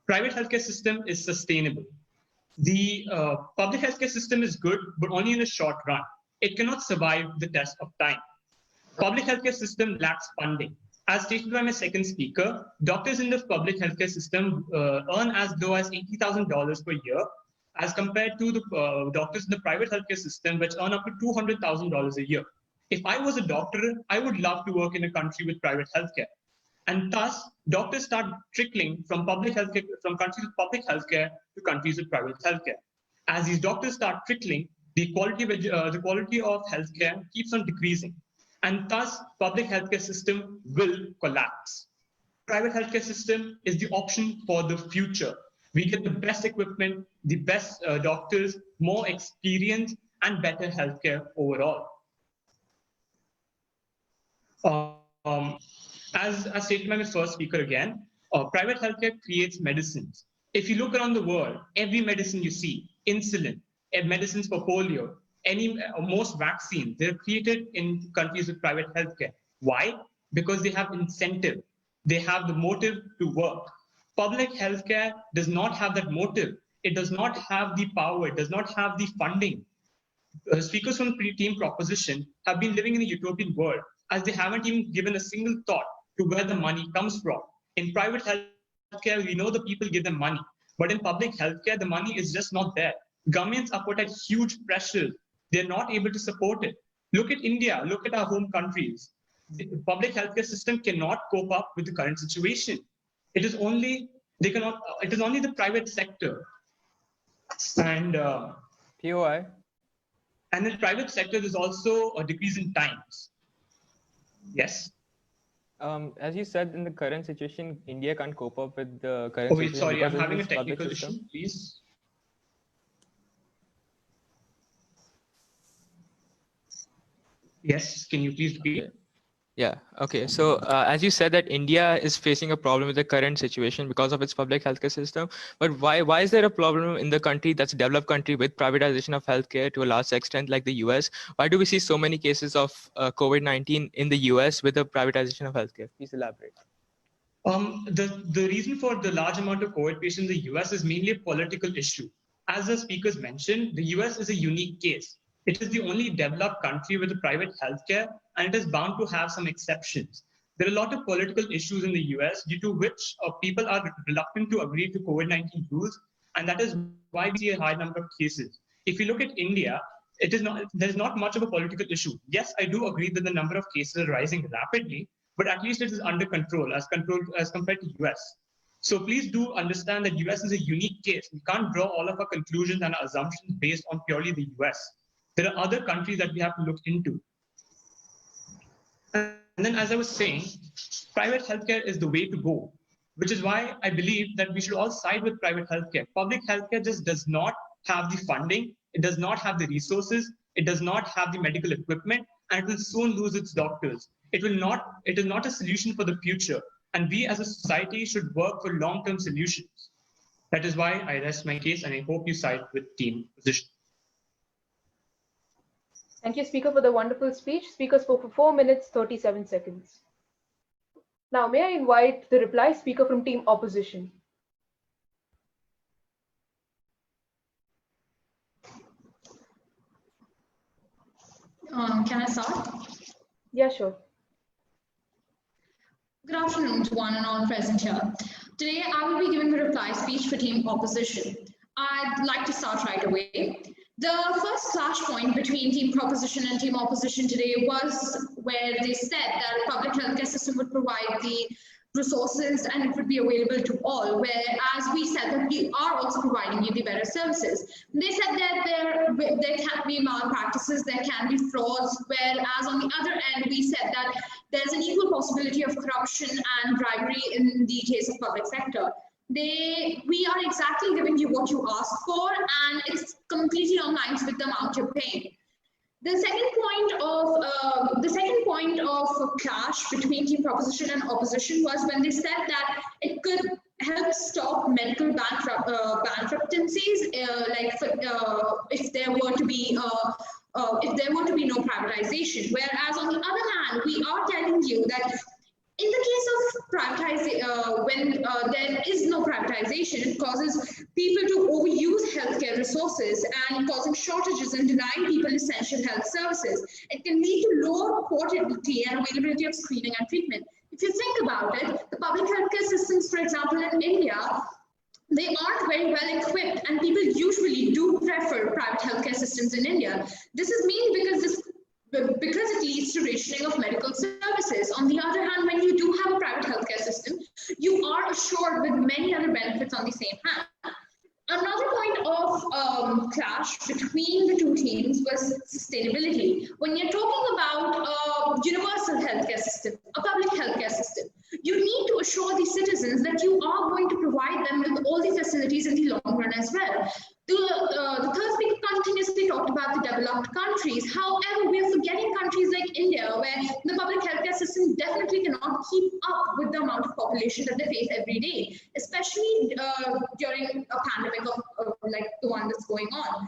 private healthcare system is sustainable. The public healthcare system is good, but only in the short run. It cannot survive the test of time. Public healthcare system lacks funding. As stated by my second speaker, doctors in the public healthcare system earn as low as $80,000 per year, as compared to the doctors in the private healthcare system, which earn up to $200,000 a year. If I was a doctor, I would love to work in a country with private healthcare. And thus, doctors start trickling from countries with public healthcare to countries with private healthcare. As these doctors start trickling, the quality of healthcare keeps on decreasing. And thus, public healthcare system will collapse. Private healthcare system is the option for the future. We get the best equipment, the best doctors, more experience, and better healthcare overall. As stated by my first speaker again, private healthcare creates medicines. If you look around the world, every medicine you see, insulin, medicines for polio, most vaccines, they're created in countries with private healthcare. Why? Because they have incentive. They have the motive to work. Public healthcare does not have that motive. It does not have the power. It does not have the funding. Speakers from Team Proposition have been living in a utopian world, as they haven't even given a single thought to where the money comes from. In private healthcare, we know the people give them money, but in public healthcare, the money is just not there. Governments are put at huge pressure. They're not able to support it. Look at India, look at our home countries. The public healthcare system cannot cope up with the current situation. It is only the private sector. And POI. And in private sector, there's also a decrease in times. Yes. As you said, in the current situation, India can't cope up with the current situation. Sorry, I'm having a technical issue, please. Yes, can you please repeat? Okay. Yeah, okay. So as you said that India is facing a problem with the current situation because of its public healthcare system, but why is there a problem in the country that's a developed country with privatization of healthcare to a large extent like the US? Why do we see so many cases of COVID-19 in the US with the privatization of healthcare? Please elaborate. The reason for the large amount of COVID patients in the US is mainly a political issue. As the speakers mentioned, the US is a unique case. It is the only developed country with a private healthcare, and it is bound to have some exceptions. There are a lot of political issues in the US due to which people are reluctant to agree to COVID-19 rules, and that is why we see a high number of cases. If you look at India, there's not much of a political issue. Yes, I do agree that the number of cases are rising rapidly, but at least it is under control as compared to US. So please do understand that US is a unique case. We can't draw all of our conclusions and our assumptions based on purely the US. There are other countries that we have to look into. And then, as I was saying, private healthcare is the way to go, which is why I believe that we should all side with private healthcare. Public healthcare just does not have the funding, it does not have the resources, it does not have the medical equipment, and it will soon lose its doctors. It is not a solution for the future, and we as a society should work for long-term solutions. That is why I rest my case, and I hope you side with team position. Thank you, Speaker, for the wonderful speech. Speaker spoke for 4 minutes, 37 seconds. Now, may I invite the reply speaker from team opposition? Can I start? Yeah, sure. Good afternoon to one and all present here. Today, I will be giving the reply speech for team opposition. I'd like to start right away. The first clash point between team proposition and team opposition today was where they said that a public healthcare system would provide the resources and it would be available to all, whereas we said that we are also providing you the better services. They said that there can be malpractices, there can be frauds, whereas on the other end, we said that there's an equal possibility of corruption and bribery in the case of public sector. We are exactly giving you what you asked for, and it's completely on lines with the amount you're paying. The second point of clash between team proposition and opposition was when they said that it could help stop medical bankruptcies, if there were to be no privatization. Whereas on the other hand, we are telling you that in the case of privatization, when there is no privatization, it causes people to overuse healthcare resources and causing shortages and denying people essential health services. It can lead to lower quality and availability of screening and treatment. If you think about it, the public healthcare systems, for example, in India, they aren't very well equipped, and people usually do prefer private healthcare systems in India. This is mainly because it leads to rationing of medical services. On the other hand, when you do have a private healthcare system, you are assured with many other benefits on the same hand. Another point of clash between the two teams was sustainability. When you're talking about a universal healthcare system, a public healthcare system, you need to assure the citizens that you are going to provide them with all the facilities in the long run as well. The third speaker continuously talked about the developed countries. However, we are forgetting countries like India, where the public healthcare system definitely cannot keep up with the amount of population that they face every day, especially during a pandemic like the one that's going on.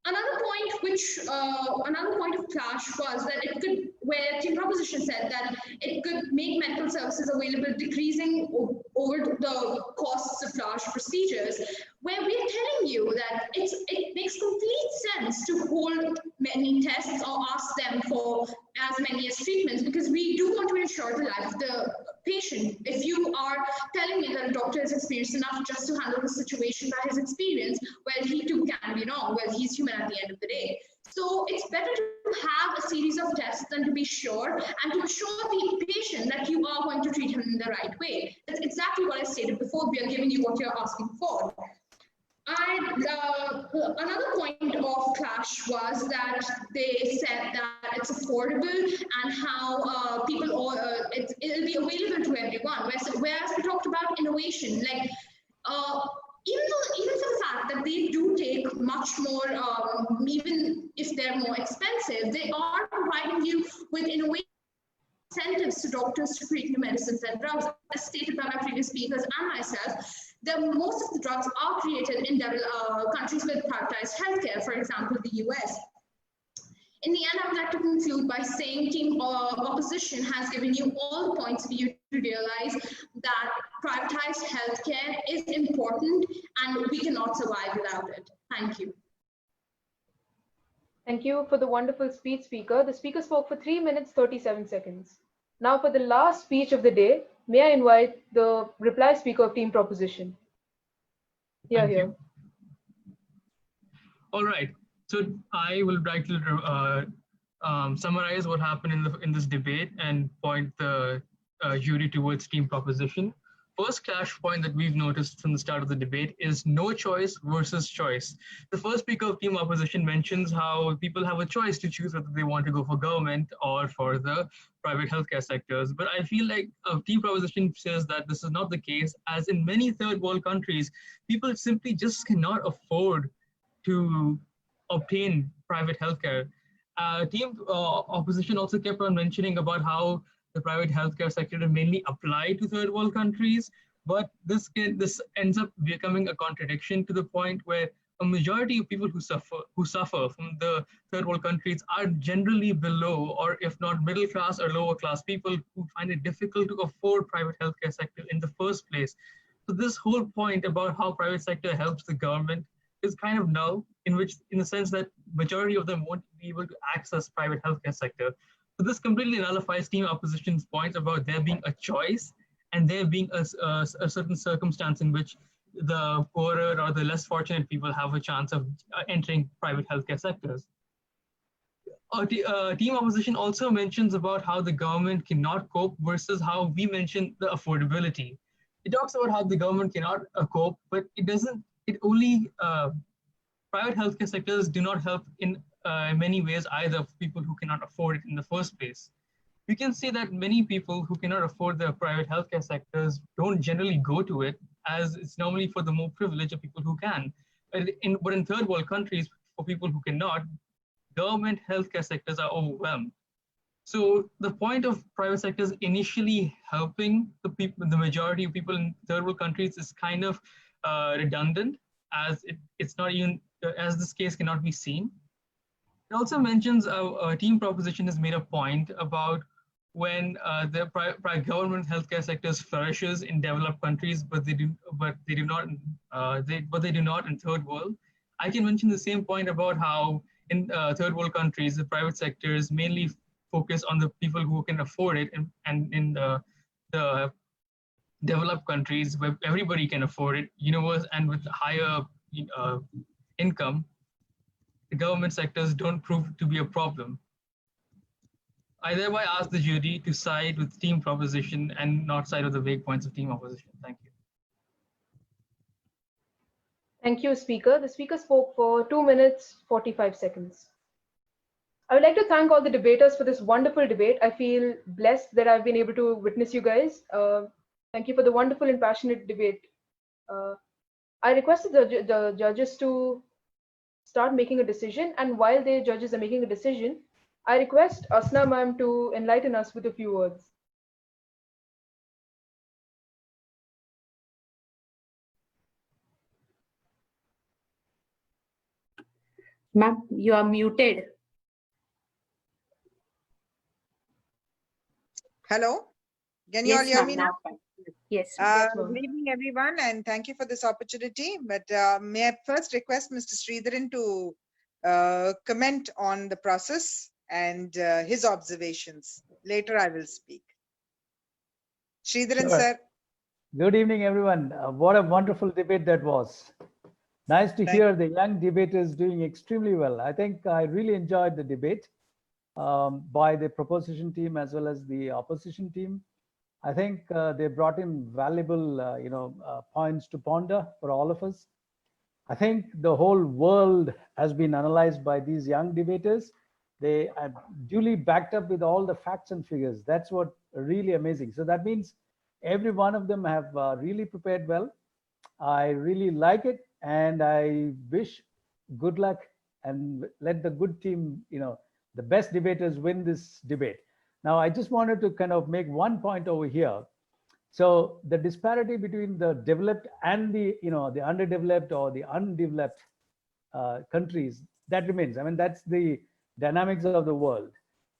Another point of clash was that it could, where team proposition said that it could make medical services available, decreasing over the costs of large procedures, where we're telling you that it makes complete sense to hold many tests or ask them for as many as treatments, because we do want to ensure the life of the patient. If you are telling me that a doctor is experienced enough just to handle the situation by his experience, well, he too can be wrong. Well, he's human at the end of the day. So it's better to have a series of tests than to be sure and to assure the patient that you are going to treat him in the right way. That's exactly what I stated before. We are giving you what you're asking for. Another point of clash was that they said that it's affordable and how it'll be available to everyone. Whereas we talked about innovation, like even for the fact that they do take much more, even if they're more expensive, they are providing you with innovation incentives to doctors to create new medicines and drugs. As stated by my previous speakers and myself, most of the drugs are created in countries with privatized healthcare, for example, the US. In the end, I would like to conclude by saying team opposition has given you all the points for you to realize that privatized healthcare is important and we cannot survive without it. Thank you. Thank you for the wonderful speech, speaker. The speaker spoke for 3 minutes, 37 seconds. Now for the last speech of the day, may I invite the reply speaker of team proposition. Thank you. All right. So I will like to summarize what happened in this debate and point the jury towards team proposition. First clash point that we've noticed from the start of the debate is no choice versus choice. The first speaker of team opposition mentions how people have a choice to choose whether they want to go for government or for the private healthcare sectors. But I feel like team proposition says that this is not the case, as in many third world countries, people simply just cannot afford to obtain private healthcare. Team opposition also kept on mentioning about how the private healthcare sector mainly apply to third world countries, but this ends up becoming a contradiction to the point where a majority of people who suffer from the third world countries are generally below, or if not middle class or lower class people who find it difficult to afford private healthcare sector in the first place. So this whole point about how private sector helps the government is kind of null, in the sense that majority of them won't be able to access private healthcare sector. So this completely nullifies team opposition's point about there being a choice and there being a certain circumstance in which the poorer or the less fortunate people have a chance of entering private healthcare sectors. Team opposition also mentions about how the government cannot cope versus how we mentioned the affordability. It talks about how the government cannot cope, but it doesn't. It only private healthcare sectors do not help in many ways either for people who cannot afford it in the first place. We can say that many people who cannot afford the private healthcare sectors don't generally go to it, as it's normally for the more privileged of people who can. But in third world countries, for people who cannot, government healthcare sectors are overwhelmed. So the point of private sectors initially helping the majority of people in third world countries is kind of redundant, as it's not even, as this case cannot be seen. It also mentions a team proposition has made a point about when the government healthcare sectors flourishes in developed countries, but they do not in third world. I can mention the same point about how in third world countries, the private sectors mainly focus on the people who can afford it, and in the developed countries where everybody can afford it, and with higher income, the government sectors don't prove to be a problem. I thereby ask the jury to side with team proposition and not side with the vague points of team opposition. Thank you. Thank you, speaker. The speaker spoke for 2 minutes, 45 seconds. I would like to thank all the debaters for this wonderful debate. I feel blessed that I've been able to witness you guys. Thank you for the wonderful and passionate debate. I requested the judges to start making a decision, and while the judges are making a decision, I request Asna ma'am to enlighten us with a few words. Ma'am, you are muted. Hello, can you all hear me now? Yes. Good evening, everyone, and thank you for this opportunity. But may I first request Mr. Sridharan to comment on the process and his observations. Later, I will speak. Sridharan, sir. Good evening, everyone. What a wonderful debate that was. Nice to hear the young debaters doing extremely well. I think I really enjoyed the debate by the proposition team as well as the opposition team. I think they brought in valuable, points to ponder for all of us. I think the whole world has been analyzed by these young debaters. They are duly backed up with all the facts and figures. That's what really amazing. So that means every one of them have really prepared well. I really like it, and I wish good luck and let the good team, the best debaters win this debate. Now, I just wanted to kind of make one point over here. So the disparity between the developed and the, the underdeveloped or the undeveloped countries, that remains. I mean, that's the dynamics of the world.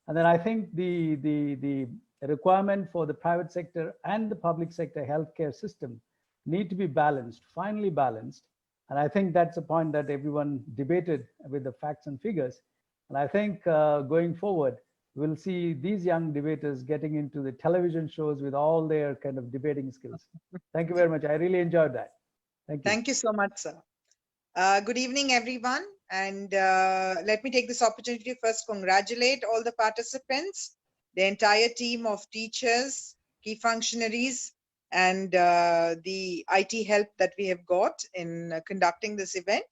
And then I think the requirement for the private sector and the public sector healthcare system need to be balanced, finely balanced. And I think that's a point that everyone debated with the facts and figures. And I think going forward, we'll see these young debaters getting into the television shows with all their kind of debating skills. Thank you very much. I really enjoyed that. Thank you. Thank you so much, sir. Good evening, everyone. And let me take this opportunity to first congratulate all the participants, the entire team of teachers, key functionaries, and the IT help that we have got in conducting this event.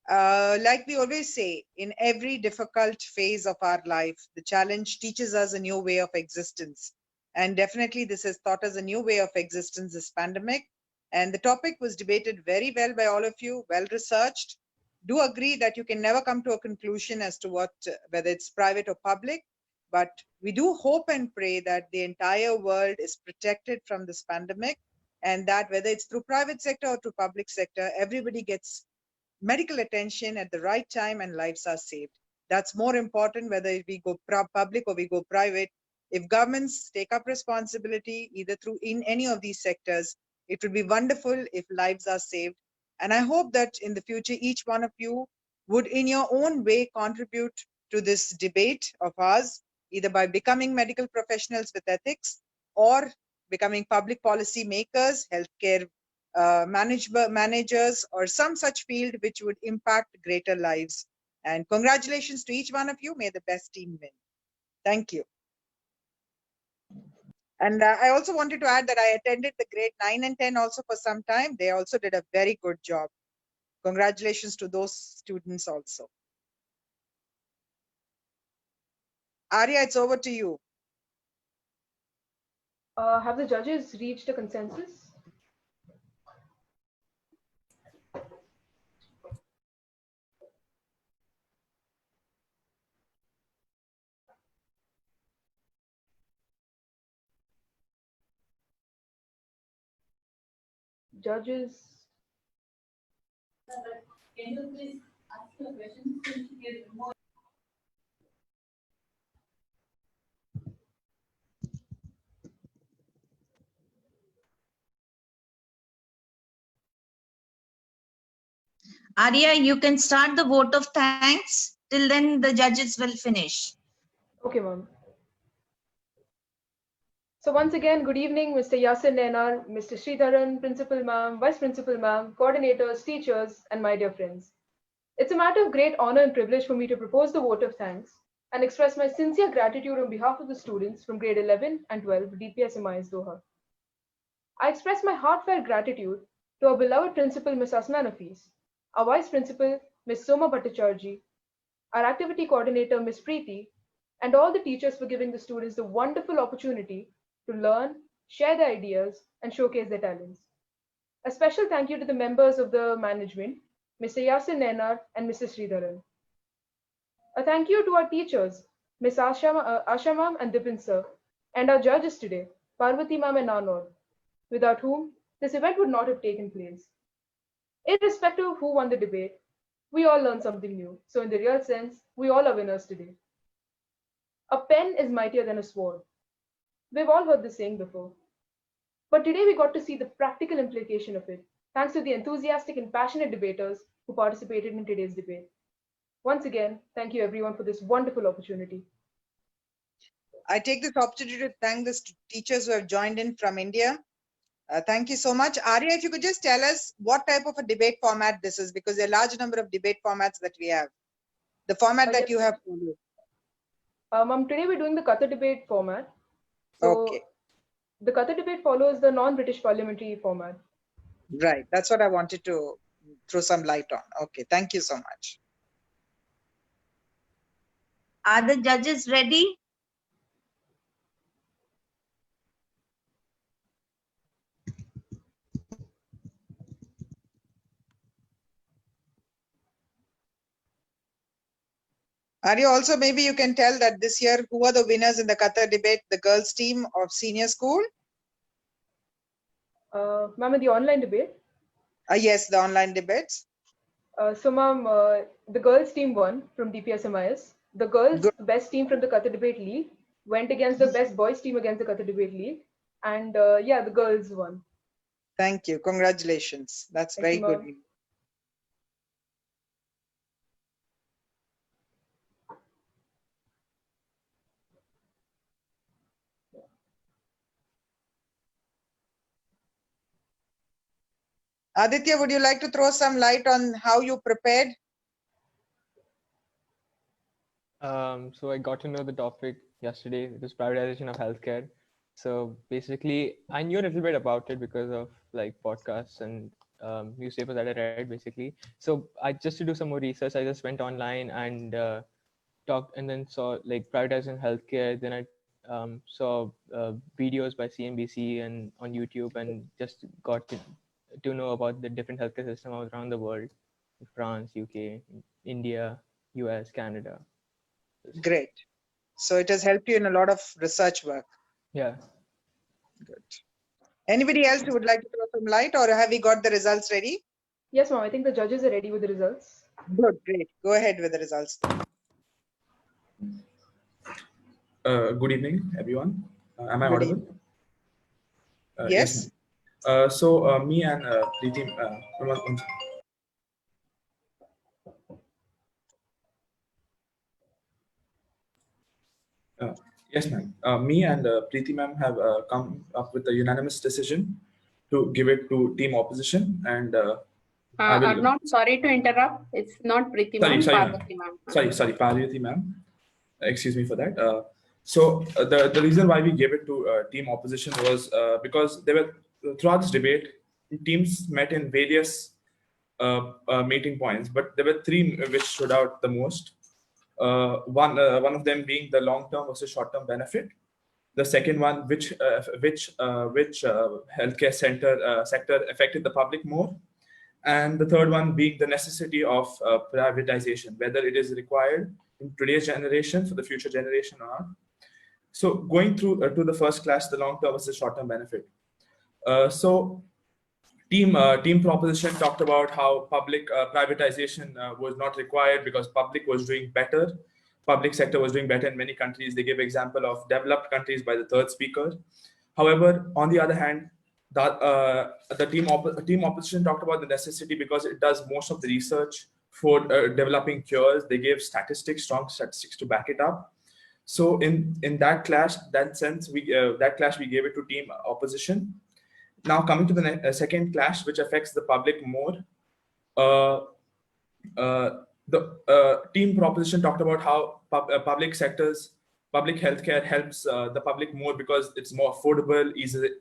Like we always say, in every difficult phase of our life, the challenge teaches us a new way of existence. And definitely this has taught us a new way of existence, this pandemic. And the topic was debated very well by all of you, well researched. Do agree that you can never come to a conclusion as to whether it's private or public, but we do hope and pray that the entire world is protected from this pandemic, and that whether it's through private sector or through public sector, everybody gets medical attention at the right time and lives are saved. That's more important whether we go public or we go private. If governments take up responsibility either through in any of these sectors, it would be wonderful if lives are saved. And I hope that in the future, each one of you would in your own way contribute to this debate of ours, either by becoming medical professionals with ethics or becoming public policy makers, healthcare managers, or some such field which would impact greater lives. And congratulations to each one of you. May the best team win. Thank you. And I also wanted to add that I attended the grade 9 and 10 also for some time. They also did a very good job. Congratulations to those students also. Arya, it's over to you. Have the judges reached a consensus? Judges. Can you please ask the question? Arya, you can start the vote of thanks. Till then, the judges will finish. Okay, ma'am. So once again, good evening, Mr. Yasir Nainar, Mr. Sridharan, Principal Ma'am, Vice Principal Ma'am, coordinators, teachers, and my dear friends. It's a matter of great honor and privilege for me to propose the vote of thanks and express my sincere gratitude on behalf of the students from grade 11 and 12 DPS-MIS Doha. I express my heartfelt gratitude to our beloved Principal Ms. Asma Nafis, our Vice Principal Ms. Soma Bhattacharjee, our Activity Coordinator Ms. Preeti, and all the teachers for giving the students the wonderful opportunity to learn, share their ideas, and showcase their talents. A special thank you to the members of the management, Mr. Yasir Nainar and Mr. Sridharan. A thank you to our teachers, Ms. Asha Ma'am and Dipin Sir, and our judges today, Parvati Ma'am and Nanor, without whom this event would not have taken place. Irrespective of who won the debate, we all learned something new. So in the real sense, we all are winners today. A pen is mightier than a sword. We've all heard this saying before. But today we got to see the practical implication of it, thanks to the enthusiastic and passionate debaters who participated in today's debate. Once again, thank you everyone for this wonderful opportunity. I take this opportunity to thank the teachers who have joined in from India. Thank you so much. Arya, if you could just tell us what type of a debate format this is, because there are a large number of debate formats that we have. The format that you have followed. Today we're doing the Qatar debate format. So okay. The Qatar debate follows the non-British parliamentary format. Right. That's what I wanted to throw some light on. Okay. Thank you so much. Are the judges ready? Arya, also maybe you can tell that this year, who are the winners in the Qatar debate, the girls team of senior school? Ma'am, the online debate? Yes, the online debates. So ma'am, the girls team won from DPS-MIS. The girls best team from the Qatar debate league went against the best boys team against the Qatar debate league. And yeah, the girls won. Thank you. Congratulations. That's very good. Aditya, would you like to throw some light on how you prepared? So I got to know the topic yesterday. It was privatization of healthcare. So basically, I knew a little bit about it because of like podcasts and newspapers that I read. Basically, so I just to do some more research, I just went online and talked, and then saw like privatizing healthcare. Then I saw videos by CNBC and on YouTube, and just got to know about the different healthcare systems around the world, France, UK, India, US, Canada. Great. So it has helped you in a lot of research work. Yeah. Good. Anybody else who would like to throw some light, or have we got the results ready? Yes, ma'am. I think the judges are ready with the results. Good, great. Go ahead with the results. Good evening, everyone. Am I Good audible? Yes. So me and Preeti, yes, ma'am. Me and Preeti ma'am have come up with a unanimous decision to give it to team opposition, and Arnav, sorry to interrupt. It's not Preeti ma'am, Parvati ma'am. Sorry, Parvati ma'am. Excuse me for that. So the reason why we gave it to team opposition was because there were throughout this debate, teams met in various meeting points, but there were three which stood out the most. One of them being the long-term versus short-term benefit. The second one, which healthcare sector affected the public more, and the third one being the necessity of privatization, whether it is required in today's generation for the future generation or not. So going through to the first class, the long-term versus short-term benefit. So team proposition talked about how public privatization was not required because public was doing better. Public sector was doing better in many countries. They gave example of developed countries by the third speaker. However, on the other hand, the team opposition talked about the necessity because it does most of the research for developing cures. They gave statistics, strong statistics to back it up. So in that clash, we gave it to team opposition. Now coming to the second clash, which affects the public more, the team proposition talked about how public healthcare helps the public more because it's more affordable,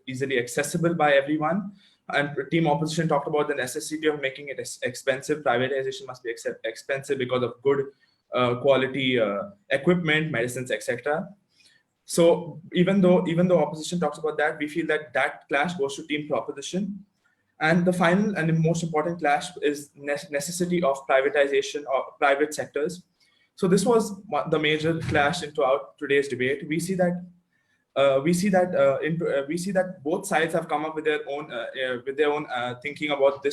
easily accessible by everyone. And team opposition talked about the necessity of making it expensive. Privatization must be expensive because of good quality equipment, medicines, etc. So even though opposition talks about that, we feel that clash goes to team proposition. And the final and the most important clash is necessity of privatization of private sectors. So this was the major clash into today's debate. We see that both sides have come up with their own thinking about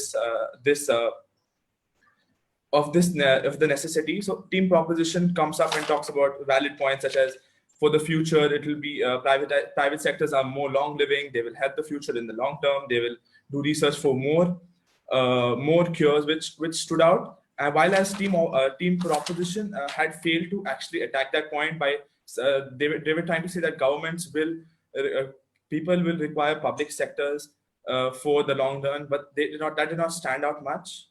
of the necessity. So team proposition comes up and talks about valid points such as, for the future, it will be private sectors are more long living. They will help the future in the long term. They will do research for more cures, which stood out. And while as team proposition had failed to actually attack that point by they were trying to say that governments people will require public sectors for the long run, but that did not stand out much.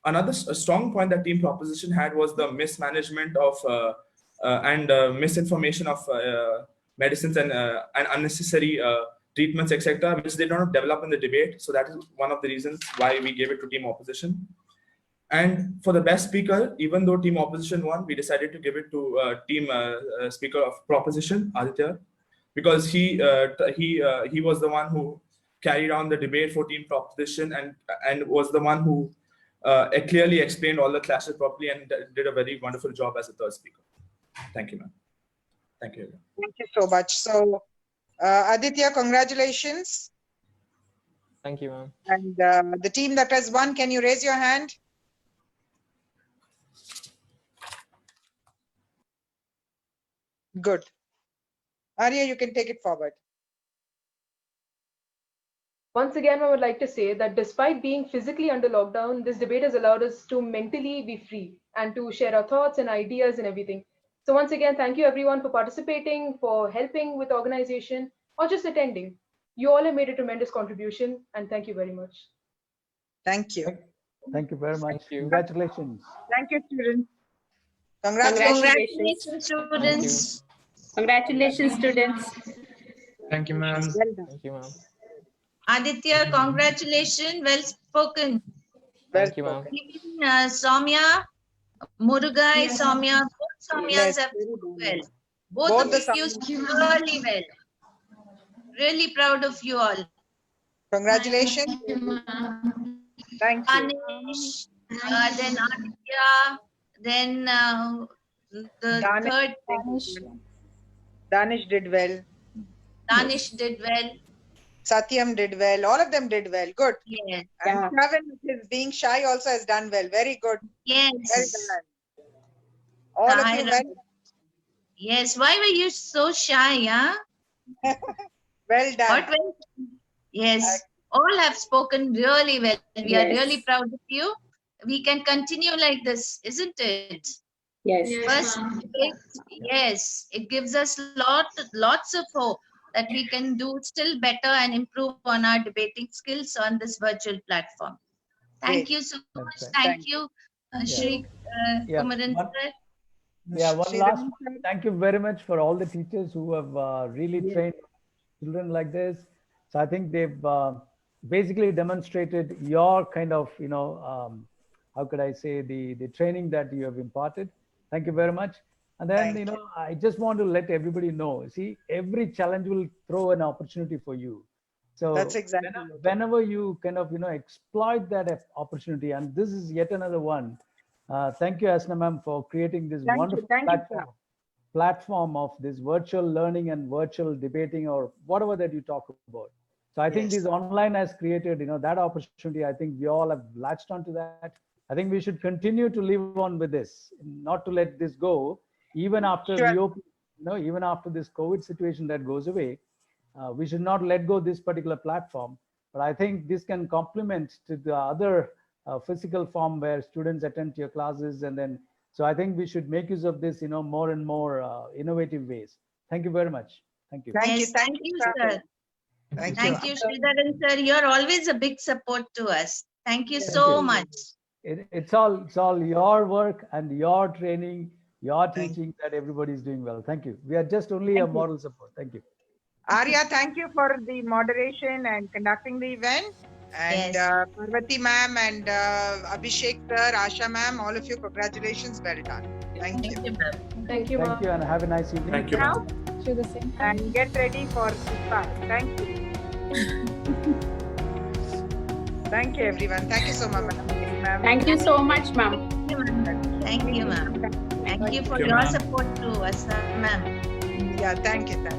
Another strong point that team proposition had was the mismanagement of and misinformation of medicines and unnecessary treatments, etc., which they did not develop in the debate. So that is one of the reasons why we gave it to team opposition. And for the best speaker, even though team opposition won, we decided to give it to team speaker of proposition, Aditya, because he was the one who carried on the debate for team proposition and was the one who clearly explained all the clashes properly and did a very wonderful job as a third speaker. Thank you, ma'am. Thank you. Thank you so much. So, Aditya, congratulations. Thank you, ma'am. And the team that has won, can you raise your hand? Good. Arya, you can take it forward. Once again, I would like to say that despite being physically under lockdown, this debate has allowed us to mentally be free and to share our thoughts and ideas and everything. So once again, thank you everyone for participating, for helping with organization, or just attending. You all have made a tremendous contribution, and thank you very much. Thank you. Thank you very much. Thank you. Congratulations. Thank you, students. Congratulations. Congratulations, students. Congratulations, students. Thank you, ma'am. Well done. Thank you, ma'am. Aditya, congratulations. Well spoken. Thank you, ma'am. Even Soumya, Murugai, Soumya, both Soumyas Yes, have very spoken well. well. Both Both of the you Soumyas. spoke really well. Really proud of you all. Congratulations. Thank you. Anish, then Aditya, then the third, Danish did well. Danish did well. Satyam did well. All of them did well. Good. Yes. And Kevin, with his being shy, also has done well. Very good. Yes. Well done. All of you Tyra. well. Yes. Why were you so shy, huh? Well done. What went? Yes. All have spoken really well. We are really proud of you. We can continue like this, isn't it? Yes. First, yes, it gives us lots of hope that we can do still better and improve on our debating skills on this virtual platform. Thank you so much. Right. Thank you, Shri Kumaran sir. Yeah, one last one. Thank you very much for all the teachers who have really trained children like this. So I think they've basically demonstrated your kind of, how could I say, the training that you have imparted. Thank you very much. And then, I just want to let everybody know, see, every challenge will throw an opportunity for you. So that's exactly whenever you kind of, exploit that opportunity, and this is yet another one. Thank you, Asna ma'am, for creating this wonderful platform of this virtual learning and virtual debating or whatever that you talk about. So I think this online has created, that opportunity. I think we all have latched onto that. I think we should continue to live on with this, not to let this go, even after reopening, even after this COVID situation that goes away. We should not let go this particular platform. But I think this can complement to the other physical form where students attend to your classes. And then, so I think we should make use of this, more and more innovative ways. Thank you very much. Thank you. Yes, thank you, sir. Thank you, Sridharan sir. You're always a big support to us. Thank you so much. It's all your work and your training, your teaching that everybody is doing well. Thank you. We are just only a moral support. Thank you. Arya, thank you for the moderation and conducting the event. And Parvati ma'am and Abhishek sir, Asha ma'am, all of you, congratulations. Well done. Thank you. Thank you, Thank you, and have a nice evening. Thank you, ma'am. The same. And get ready for Pushpa. Thank you. Thank you, everyone. Thank you so much, ma'am. Thank you so much, ma'am. Thank you, ma'am. Thank you for your support to us, ma'am. Yeah, thank you.